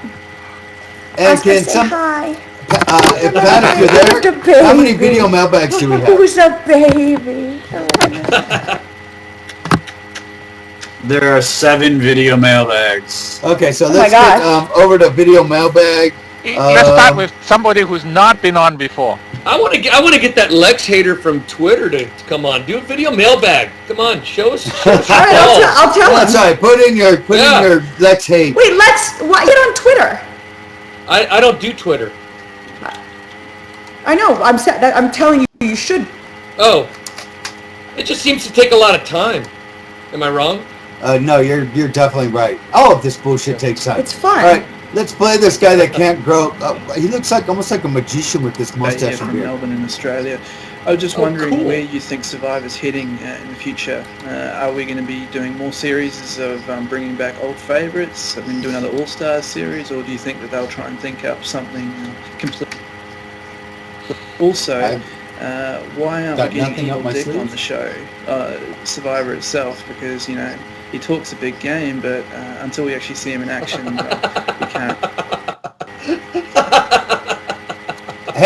And Oscar, can say some, hi. if Pat, if you're Who's there, a how many baby? video mailbags do we have? Who's a baby? There are 7 video mailbags. Okay, so Oh let's my get over to video mailbag. Let's start with somebody who's not been on before. I want to get that Lex hater from Twitter to come on. Do a video mailbag. Come on, show us. Show us your All right, balls. I'll tell That's him. right. Put in your Let's Hate. Wait, why get on Twitter? I don't do Twitter. I know. I'm telling you, you should. Oh, it just seems to take a lot of time. Am I wrong? No, you're definitely right. All of this bullshit takes time. It's fun. All right, let's play this guy that can't grow. He looks almost like a magician with this Here mustache and from beard. Melbourne in Australia. I was just wondering cool. where you think Survivor's heading in the future. Are we going to be doing more series of bringing back old favourites? Are we going to do another All-Stars series, or do you think that they'll try and think up something complete? Also, why aren't got we getting nothing up Evil my Dick sleeve. on the show, Survivor itself? Because he talks a big game, but until we actually see him in action, we can't.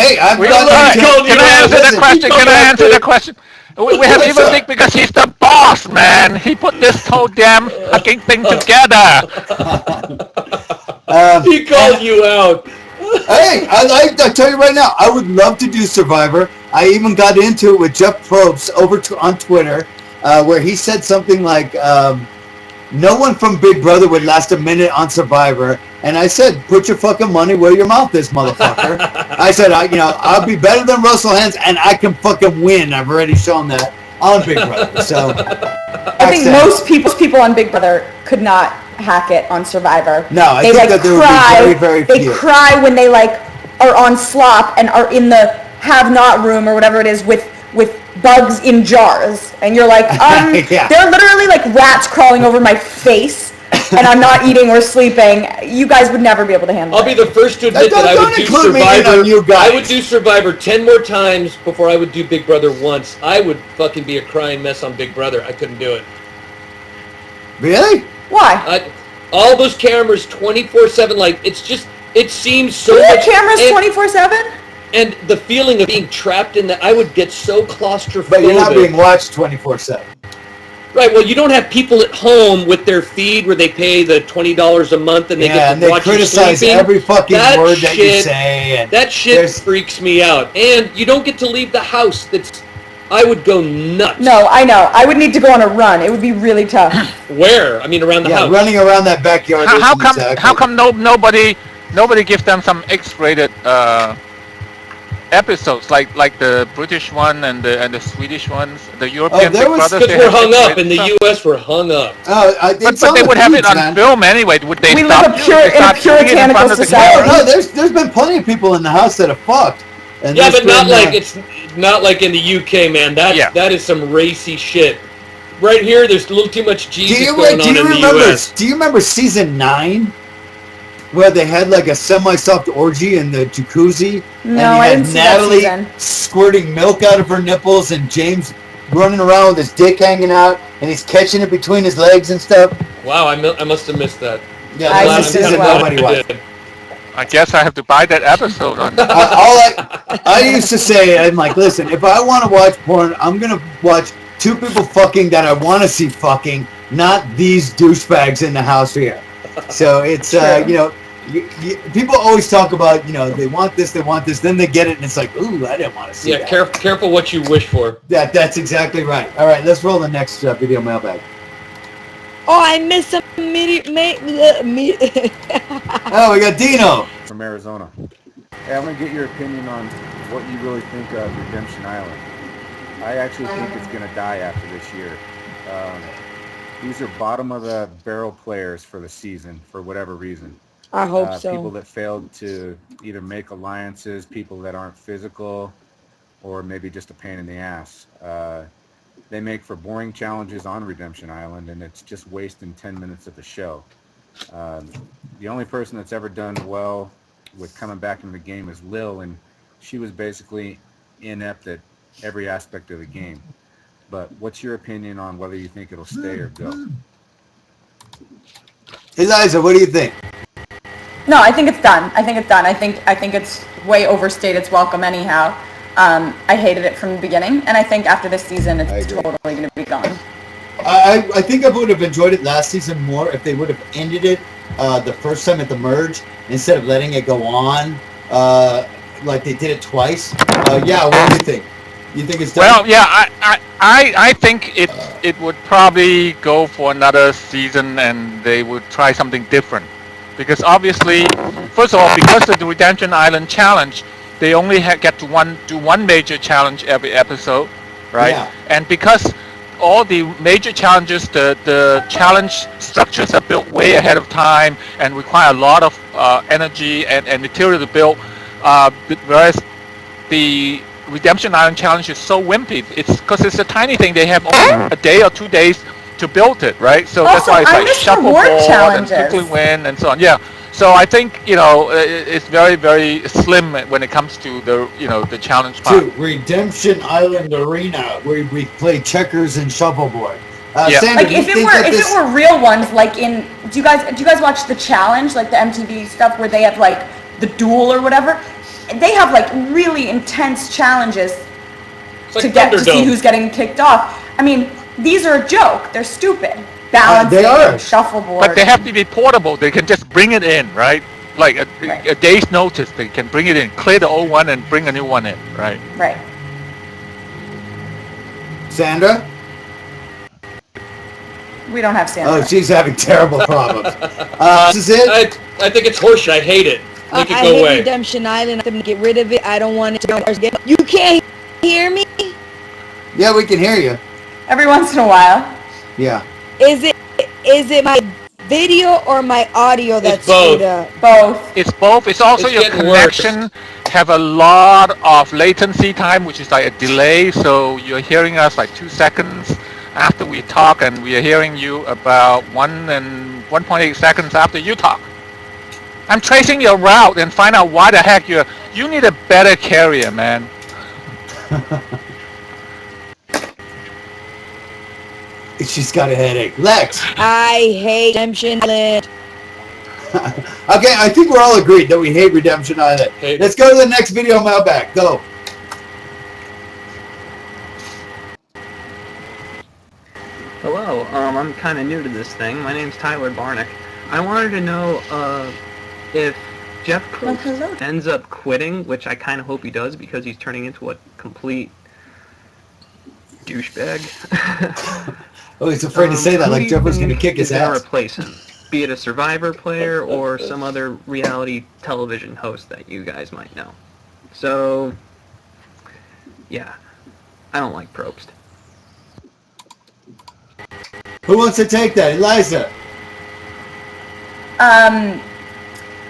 Hey, I've Can done I answer listen, the question? Can I answer the question? We have even Nick because he's the boss, man. He put this whole damn fucking thing together. He called you out. Hey, I tell you right now, I would love to do Survivor. I even got into it with Jeff Probst on Twitter, where he said something like, no one from Big Brother would last a minute on Survivor. And I said, put your fucking money where your mouth is, motherfucker. I said, I'll be better than Russell Hantz, and I can fucking win. I've already shown that on Big Brother. So I think most people on Big Brother could not hack it on Survivor. No, I think that there would be very, very few. They cry when they are on slop and are in the have-not room or whatever it is with bugs in jars, and you're like, yeah. They're literally like rats crawling over my face, and I'm not eating or sleeping. You guys would never be able to handle it. I'll be the first to admit that I would do Survivor. I would do Survivor 10 more times before I would do Big Brother once. I would fucking be a crying mess on Big Brother. I couldn't do it. Really? Why? All those cameras 24/7, like it seems so much. Cameras 24/7? And the feeling of being trapped in that, I would get so claustrophobic. But you're not being watched 24/7. Right, well, you don't have people at home with their feed where they pay the $20 a month and they get to watch you criticize sleeping. every fucking word that you say. And that shit freaks me out. And you don't get to leave the house. I would go nuts. No, I know. I would need to go on a run. It would be really tough. Where? I mean, around the house. Running around that backyard. How come nobody gives them some X-rated episodes like the British one and the Swedish ones, the European Big Brothers? Because we're hung up in the U.S. We're hung up. But they would have it on film anyway. Would they? We live in a puritanical society. No, there's been plenty of people in the house that have fucked. And yeah, but it's not like in the UK, man. That is some racy shit. Right here, there's a little too much Jesus going on in the US. Do you remember season 9? Where they had like a semi-soft orgy in the jacuzzi, and I didn't see Natalie that squirting milk out of her nipples, and James running around with his dick hanging out, and he's catching it between his legs and stuff. Wow, I must have missed that. Yeah, I missed it as well. I guess I have to buy that episode. I used to say, I'm like, listen, if I want to watch porn, I'm gonna watch two people fucking that I want to see fucking, not these douchebags in the house here. So it's people always talk about, they want this, then they get it, and it's like, ooh, I didn't want to see that. Yeah, careful what you wish for. That's exactly right. All right, let's roll the next video mailbag. Oh, I missed some Oh, we got Dino from Arizona. Hey, I'm gonna get your opinion on what you really think of Redemption Island. I actually think it's gonna die after this year. These are bottom of the barrel players for the season for whatever reason. I hope so. People that failed to either make alliances, people that aren't physical, or maybe just a pain in the ass. They make for boring challenges on Redemption Island, and it's just wasting 10 minutes of the show. The only person that's ever done well with coming back into the game is Lil, and she was basically inept at every aspect of the game. But what's your opinion on whether you think it'll stay or go? Eliza, what do you think? No, I think it's done. I think it's way overstayed its welcome anyhow. I hated it from the beginning, and I think after this season, it's totally going to be gone. I think I would have enjoyed it last season more if they would have ended it the first time at the merge instead of letting it go on like they did it twice. Yeah, what do you think? You think it's done? Well, yeah, I think it would probably go for another season, and they would try something different. Because obviously, first of all, because of the Redemption Island challenge, they only get to do one major challenge every episode, right? Yeah. And because all the major challenges, the challenge structures are built way ahead of time and require a lot of energy and material to build, whereas the Redemption Island challenge is so wimpy. It's because it's a tiny thing. They have only a day or 2 days to build it, right? So that's why it's like shuffleboard and quickly win and so on. Yeah. So I think it's very, very slim when it comes to the the challenge part. To Redemption Island Arena, where we play checkers and shuffleboard. Yeah. Sandra, like if it were real ones, like in do you guys watch the challenge, like the MTV stuff where they have like the duel or whatever? they have like really intense challenges It's like to get to see Thunderdome. who's getting kicked off. I mean, these are a joke. They're stupid. Balancing, they are. shuffleboard. But they have to be portable. They can just bring it in, right? Like Right. a day's notice, they can bring it in, clear the old one, and bring a new one in, right? Right. Sandra? We don't have Sandra. Oh, she's having terrible problems. This is it? I think it's horseshit. I hate it. Make it I go hate away. Redemption Island. I'm gonna get rid of it. I don't want it to go. You can't hear me? Yeah, we can hear you. Every once in a while. Yeah. Is it my video or my audio that's both. screwed up? Both. It's both. It's also It's your getting worse. connection have a lot of latency time, which is like a delay. So you're hearing us like 2 seconds after we talk, and we are hearing you about 1.8 seconds after you talk. I'm tracing your route and find out why the heck you need a better carrier, man. She's got a headache. Lex! I hate Redemption Island. Okay, I think we're all agreed that we hate Redemption Island. Hate Let's go to the next video mailbag. Go. Hello, I'm kind of new to this thing. My name's Tyler Barnick. I wanted to know if Jeff Well, Probst hello. ends up quitting, which I kind of hope he does because he's turning into a complete douchebag. Oh, he's afraid to say that, who like do Jeff you was going to think kick his is gonna ass. replace him? Be it a Survivor player or some other reality television host that you guys might know. So, yeah, I don't like Probst. Who wants to take that? Eliza.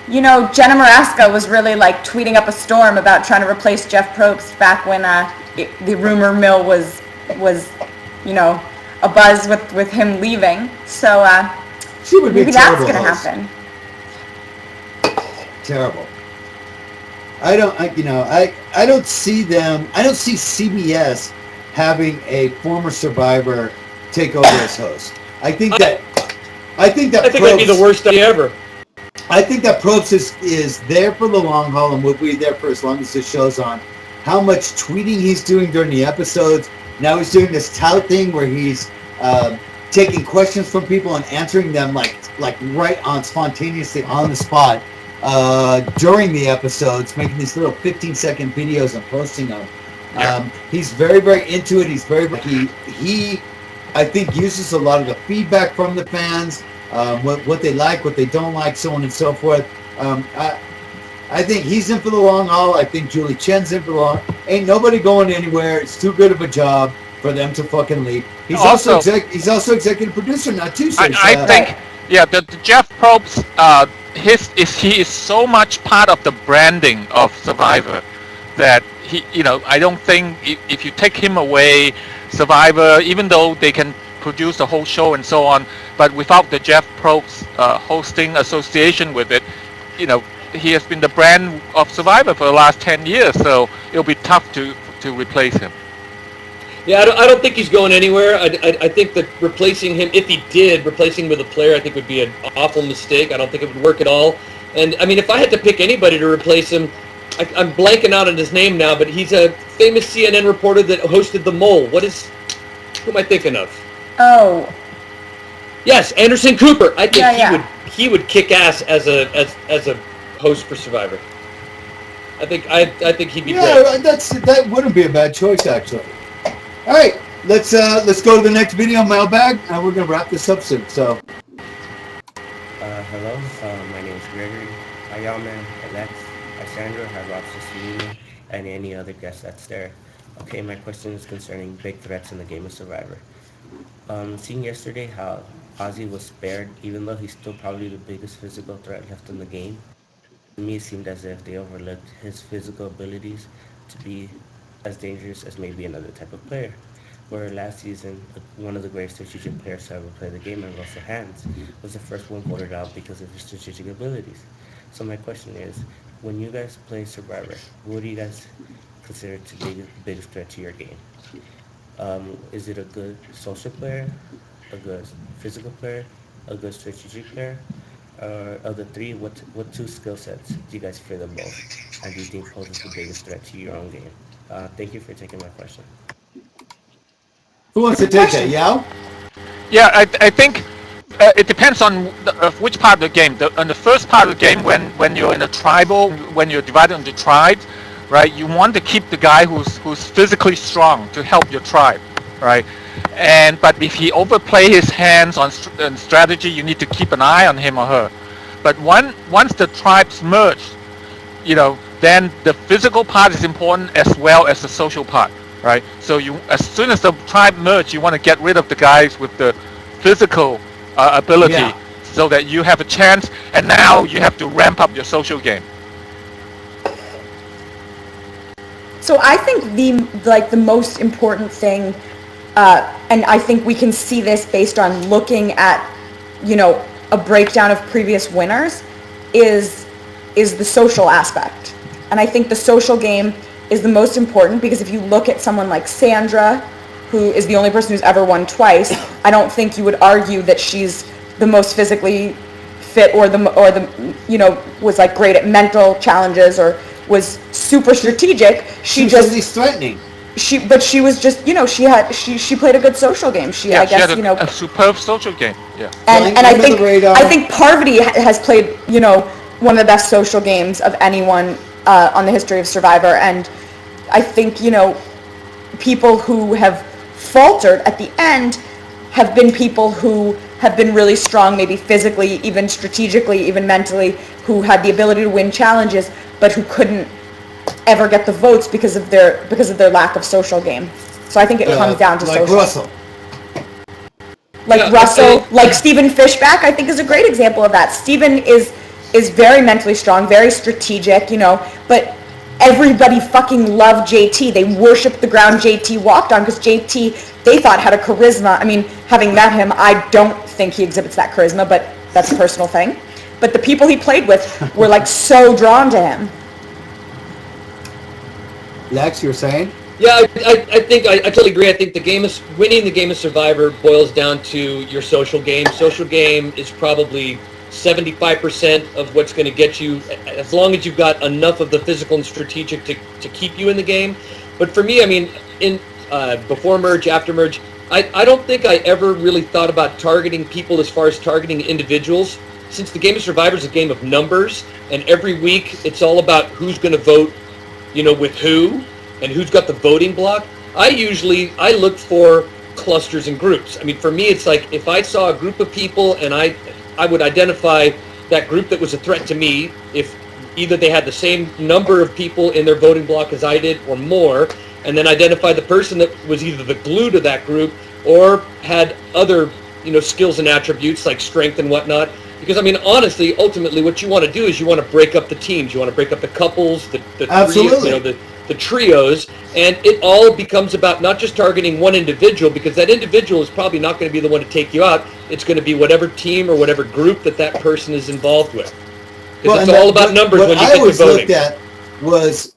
You know, Jenna Maraska was really like tweeting up a storm about trying to replace Jeff Probst back when the rumor mill was you know, a buzz with him leaving. So She would be maybe a that's terrible gonna host. happen. Terrible. I don't see them. I don't see CBS having a former Survivor take over as host. I think that'd be the worst idea ever. I think that Probst is there for the long haul and will be there for as long as the show's on. How much tweeting he's doing during the episodes. Now he's doing this tout thing where he's taking questions from people and answering them like right on, spontaneously on the spot during the episodes, making these little 15-second videos and posting them. Yeah. He's very, very into it. He's he I think uses a lot of the feedback from the fans, what they like, what they don't like, so on and so forth. I think he's in for the long haul. I think Julie Chen's in for the long. Ain't nobody going anywhere. It's too good of a job for them to fucking leave. He's also executive producer now too. So I think, yeah, the Jeff Probst, he is so much part of the branding of Survivor that he, I don't think if you take him away, Survivor, even though they can produce the whole show and so on, but without the Jeff Probst hosting association with it, he has been the brand of Survivor for the last 10 years, so it'll be tough to replace him. Yeah, I don't think he's going anywhere. I think that replacing him, if he did, replacing him with a player, I think would be an awful mistake. I don't think it would work at all. And, I mean, if I had to pick anybody to replace him, I'm blanking out on his name now, but he's a famous CNN reporter that hosted The Mole. Who am I thinking of? Oh. Yes, Anderson Cooper. I think Yeah. he would kick ass as a host for Survivor. I think he'd be great. Yeah, that wouldn't be a bad choice actually. All right, let's go to the next video mailbag, and we're gonna wrap this up soon. So. Hello, my name is Gregory. Hi, y'all, man. Alex, hi, Sandra, hi, Rob Cicilline, and any other guest that's there. Okay, my question is concerning big threats in the game of Survivor. Seeing yesterday how Ozzy was spared, even though he's still probably the biggest physical threat left in the game, to me it seemed as if they overlooked his physical abilities to be as dangerous as maybe another type of player. Where last season, one of the greatest strategic players to ever play the game, and Russell Hands, was the first one voted out because of his strategic abilities. So my question is, when you guys play Survivor, what do you guys consider to be the biggest threat to your game? Is it a good social player, a good physical player, a good strategic player, Of the three, what two skill sets do you guys fear the most, and do you think poses the biggest threat to your own game? Thank you for taking my question. Who wants to take that? Yao? Yeah, I think it depends on which part of the game. On the first part of the game, when you're in a tribal, when you're divided into tribes, right? You want to keep the guy who's physically strong to help your tribe, right? But if he overplay his hands on strategy, you need to keep an eye on him or her. But once the tribes merge, then the physical part is important as well as the social part, right? So as soon as the tribe merge, you want to get rid of the guys with the physical ability, so that you have a chance. And now you have to ramp up your social game. So I think the most important thing, and I think we can see this based on looking at, a breakdown of previous winners, is the social aspect. And I think the social game is the most important, because if you look at someone like Sandra, who is the only person who's ever won twice, I don't think you would argue that she's the most physically fit or was like great at mental challenges or was super strategic. She just threatening. She was just, she played a good social game. She had a superb social game. Yeah. And I think Parvati has played, one of the best social games of anyone on the history of Survivor. And I think, people who have faltered at the end have been people who have been really strong, maybe physically, even strategically, even mentally, who had the ability to win challenges, but who couldn't ever get the votes because of their lack of social game. So I think it comes down to social. Russell. Russell, like Stephen Fishback, I think is a great example of that. Stephen is very mentally strong, very strategic, but everybody fucking loved JT. They worshipped the ground JT walked on because JT, they thought, had a charisma. I mean, having met him, I don't think he exhibits that charisma, but that's a personal thing. But the people he played with were like so drawn to him. Lex, you were saying? Yeah, I think I totally agree. I think winning the game of Survivor boils down to your social game. Social game is probably 75% of what's going to get you, as long as you've got enough of the physical and strategic to keep you in the game. But for me, I mean, in before merge, after merge, I don't think I ever really thought about targeting people as far as targeting individuals. Since the game of Survivor is a game of numbers, and every week it's all about who's going to vote, with who, and who's got the voting block. I look for clusters and groups. I mean, for me, it's like if I saw a group of people and I would identify that group that was a threat to me, if either they had the same number of people in their voting block as I did or more, and then identify the person that was either the glue to that group or had other, skills and attributes like strength and whatnot. Because, I mean, honestly, ultimately, what you want to do is you want to break up the teams. You want to break up the couples, the trios, and it all becomes about not just targeting one individual, because that individual is probably not going to be the one to take you out. It's going to be whatever team or whatever group that person is involved with. Because it's all about numbers when you get to voting. What I always looked at was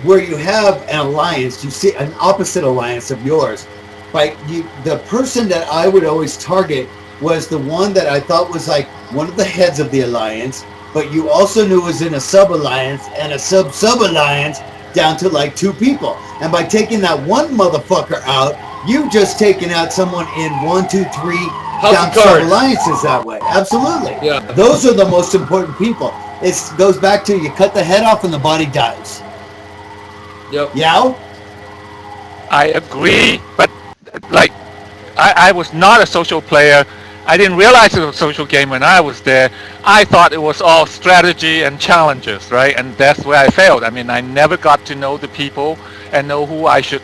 where you have an alliance, you see an opposite alliance of yours. Right? The person that I would always target was the one that I thought was like one of the heads of the alliance, but you also knew was in a sub-alliance and a sub-alliance down to like 2 people. And by taking that one motherfucker out, you've just taken out someone in 1, 2, 3 down sub-alliances that way. Absolutely. Yeah. Those are the most important people. It goes back to you cut the head off and the body dies. Yep. Yao? I agree, but I was not a social player. I didn't realize it was a social game when I was there. I thought it was all strategy and challenges, right? And that's where I failed. I mean, I never got to know the people and know who I should,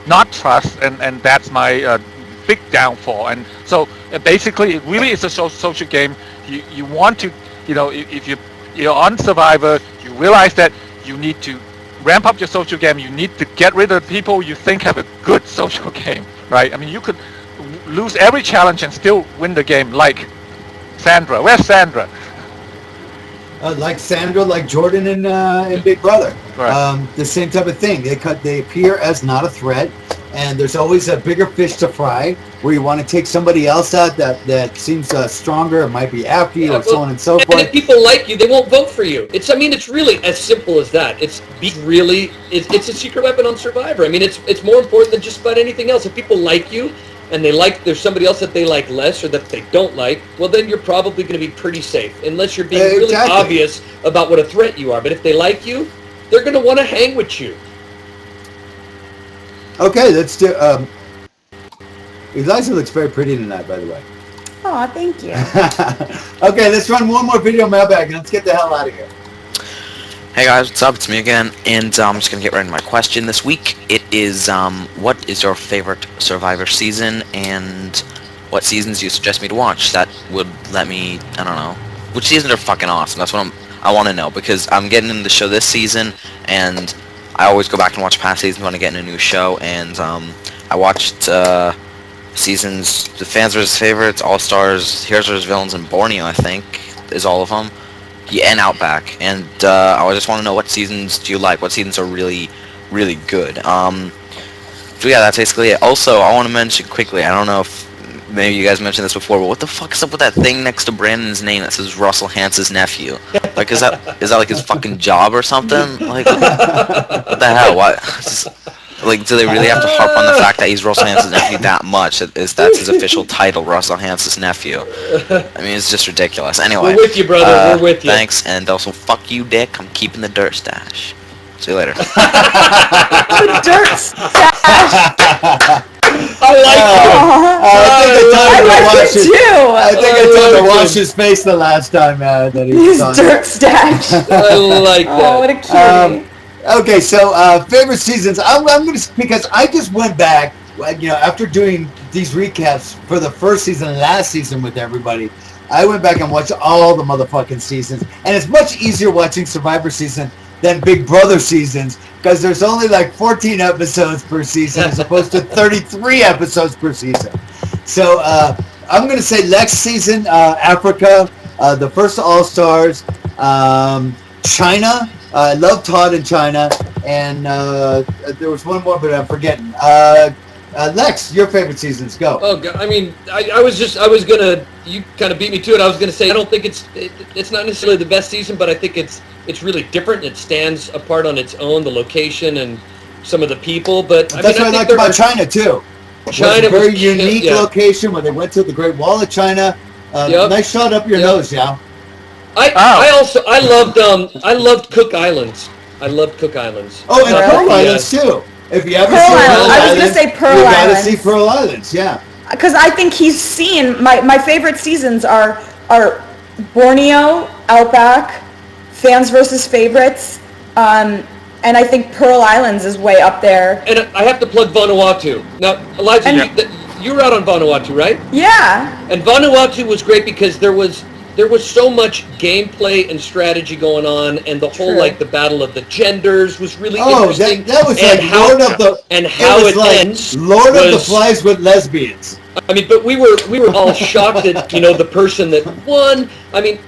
not trust, and that's my big downfall. And so basically, it really is a social game. You want to, if you're on Survivor, you realize that you need to ramp up your social game. You need to get rid of the people you think have a good social game, right? I mean, you could lose every challenge and still win the game, like Sandra. Where's Sandra? Like Sandra, like Jordan in Big Brother. Right. The same type of thing. They appear as not a threat, and there's always a bigger fish to fry, where you want to take somebody else out that seems stronger, or might be after you, or so on and so forth. And if people like you, they won't vote for you. It's really as simple as that. It's a secret weapon on Survivor. I mean, it's more important than just about anything else. If people like you, and there's somebody else that they like less or that they don't like, well, then you're probably going to be pretty safe, unless you're being really obvious about what a threat you are. But if they like you, they're going to want to hang with you. Okay, let's do. Eliza looks very pretty tonight, by the way. Oh, thank you. Okay, let's run one more video mailbag and let's get the hell out of here. Hey guys, what's up? It's me again, and I'm just gonna get right into my question this week. It is, what is your favorite Survivor season, and what seasons do you suggest me to watch? That would let me, I don't know, which seasons are fucking awesome. That's what I want to know, because I'm getting into the show this season, and I always go back and watch past seasons when I get in a new show, and I watched seasons, the Fans vs. Favorites, All Stars, Heroes vs. Villains, and Borneo, I think, is all of them. Yeah, and Outback, and I just want to know, what seasons do you like? What seasons are really, really good? So yeah, that's basically it. Also, I want to mention quickly, I don't know if maybe you guys mentioned this before, but what the fuck is up with that thing next to Brandon's name that says Russell Hance's nephew? Like, is that like his fucking job or something? Like, what the hell? What? Like, do they really have to harp on the fact that he's Russell Hance's nephew that much? That's his official title, Russell Hance's nephew. I mean, it's just ridiculous. Anyway. We're with you, brother. We're with you. Thanks, and also, fuck you, Dick. I'm keeping the dirt stash. See you later. The dirt stash. I like I think I told him to wash his face the last time that he was on. His dirt stash. I like that. Oh, what a cutie. Okay, so favorite seasons. I'm going to, because I just went back, after doing these recaps for the first season and last season with everybody, I went back and watched all the motherfucking seasons, and it's much easier watching Survivor season than Big Brother seasons, because there's only like 14 episodes per season as opposed to 33 episodes per season. So I'm going to say next season, Africa, the first All Stars, China. I love Todd in China, and there was one more, but I'm forgetting. Lex, your favorite seasons, go. Oh, God, I mean, you kind of beat me to it. I was gonna say, I don't think it's not necessarily the best season, but I think it's really different. It stands apart on its own, the location and some of the people. But that's what I liked about China too. China was a very unique location where they went to the Great Wall of China. Nice shot up your nose, Yao. I loved Cook Islands. I loved Cook Islands. Oh, and Pearl Islands too. If you ever see Pearl Islands, I was going to say Pearl Islands. You got to see Pearl Islands, yeah. Because I think he's seen, my favorite seasons are Borneo, Outback, Fans vs. Favorites, and I think Pearl Islands is way up there. And I have to plug Vanuatu. Now, Elijah, you were out on Vanuatu, right? Yeah. And Vanuatu was great because there was so much gameplay and strategy going on, and the whole the battle of the genders was really interesting. That was like Lord of the ends. Lord of the Flies with lesbians. I mean, but we were all shocked that the person that won. I mean,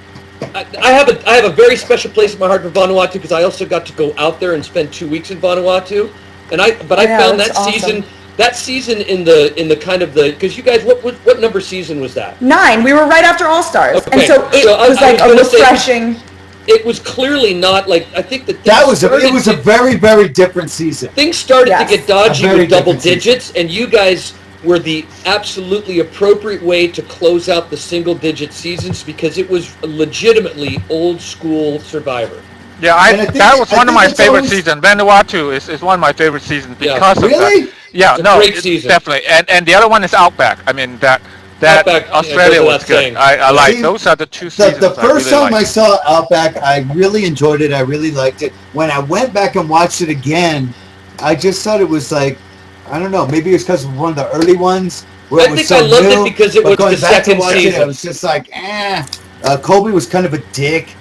I have a very special place in my heart for Vanuatu because I also got to go out there and spend 2 weeks in Vanuatu, and I found that awesome. season. That season in the kind of because you guys, what number season was that? 9. We were right after All Stars, okay. and so it was like a refreshing. It was clearly not like I think that. It was a very, very different season. Things started to get dodgy with double digits, and you guys were the absolutely appropriate way to close out the single digit seasons because it was legitimately old school Survivor. Yeah, that was one of my favorite seasons. Vanuatu is one of my favorite seasons because of that. Yeah, great season. Definitely. And the other one is Outback. I mean, that Outback, Australia was good. I like those are the two seasons. The first time I saw Outback, I really enjoyed it. I really liked it. When I went back and watched it again, I just thought it was like, I don't know, maybe it's because of one of the early ones where it was so new. I loved it because it was the second season. It was just like, Colby was kind of a dick.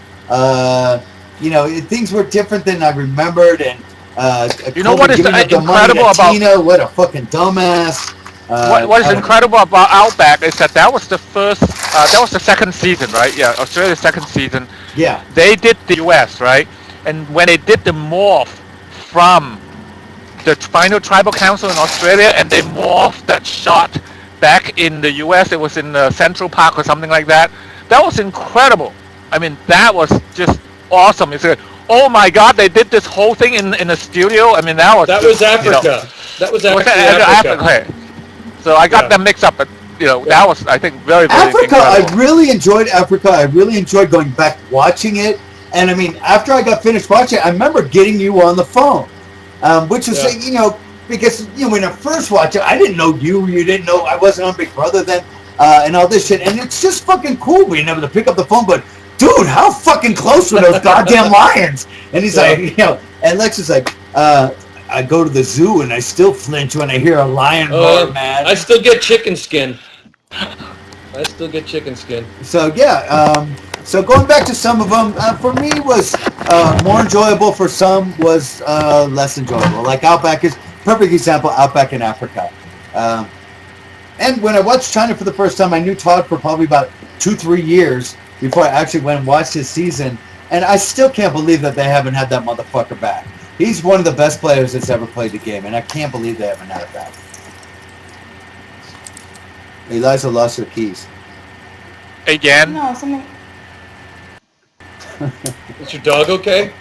Things were different than I remembered, and what is incredible about Tina? What a fucking dumbass! What is incredible about Outback is that was the first, that was the second season, right? Yeah, Australia's second season. Yeah. They did the US, right? And when they did the morph from the final tribal council in Australia, and they morphed that shot back in the U.S. It was in Central Park or something like that. That was incredible. I mean, that was just awesome. It's like, oh my God, they did this whole thing in a studio. I mean, that was Africa. That was Africa. Okay. So I got them mixed up, but that was, I think, very, very Africa. incredible. I really enjoyed Africa. I really enjoyed going back watching it. And I mean, after I got finished watching it, I remember getting you on the phone, which was because when I first watched it, I didn't know you. You didn't know I wasn't on Big Brother then, and all this shit. And it's just fucking cool being able to pick up the phone, but dude, how fucking close were those goddamn lions? And he's like, and Lex is like, I go to the zoo and I still flinch when I hear a lion roar, man. I still get chicken skin. So so going back to some of them, for me was more enjoyable. For some was less enjoyable. Like Outback is perfect example. Outback in Africa. And when I watched China for the first time, I knew Todd for probably about 2-3 years before I actually went and watched his season. And I still can't believe that they haven't had that motherfucker back. He's one of the best players that's ever played the game, and I can't believe they haven't had that. Eliza lost her keys. Again? No, something. Is your dog okay?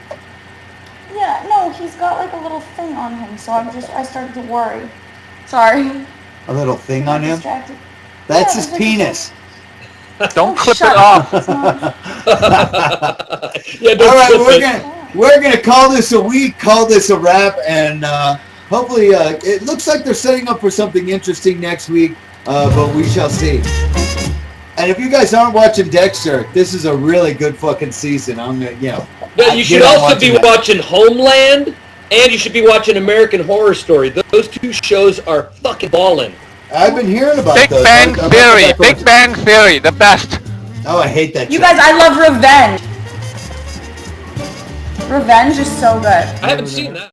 Yeah, no, he's got like a little thing on him, so I started to worry. Sorry. A little thing on him? Distracted. That's his penis. Don't clip it off. All right, we're gonna call this a week, call this a wrap, and hopefully it looks like they're setting up for something interesting next week, but we shall see. And if you guys aren't watching Dexter, this is a really good fucking season. I'm gonna, Yeah, you should also be watching Homeland, and you should be watching American Horror Story. Those two shows are fucking ballin'. I've been hearing about Big those. Bang Theory. Big Bang Theory, the best. Oh, I hate that. You guys, I love Revenge. Revenge is so good. I haven't seen that.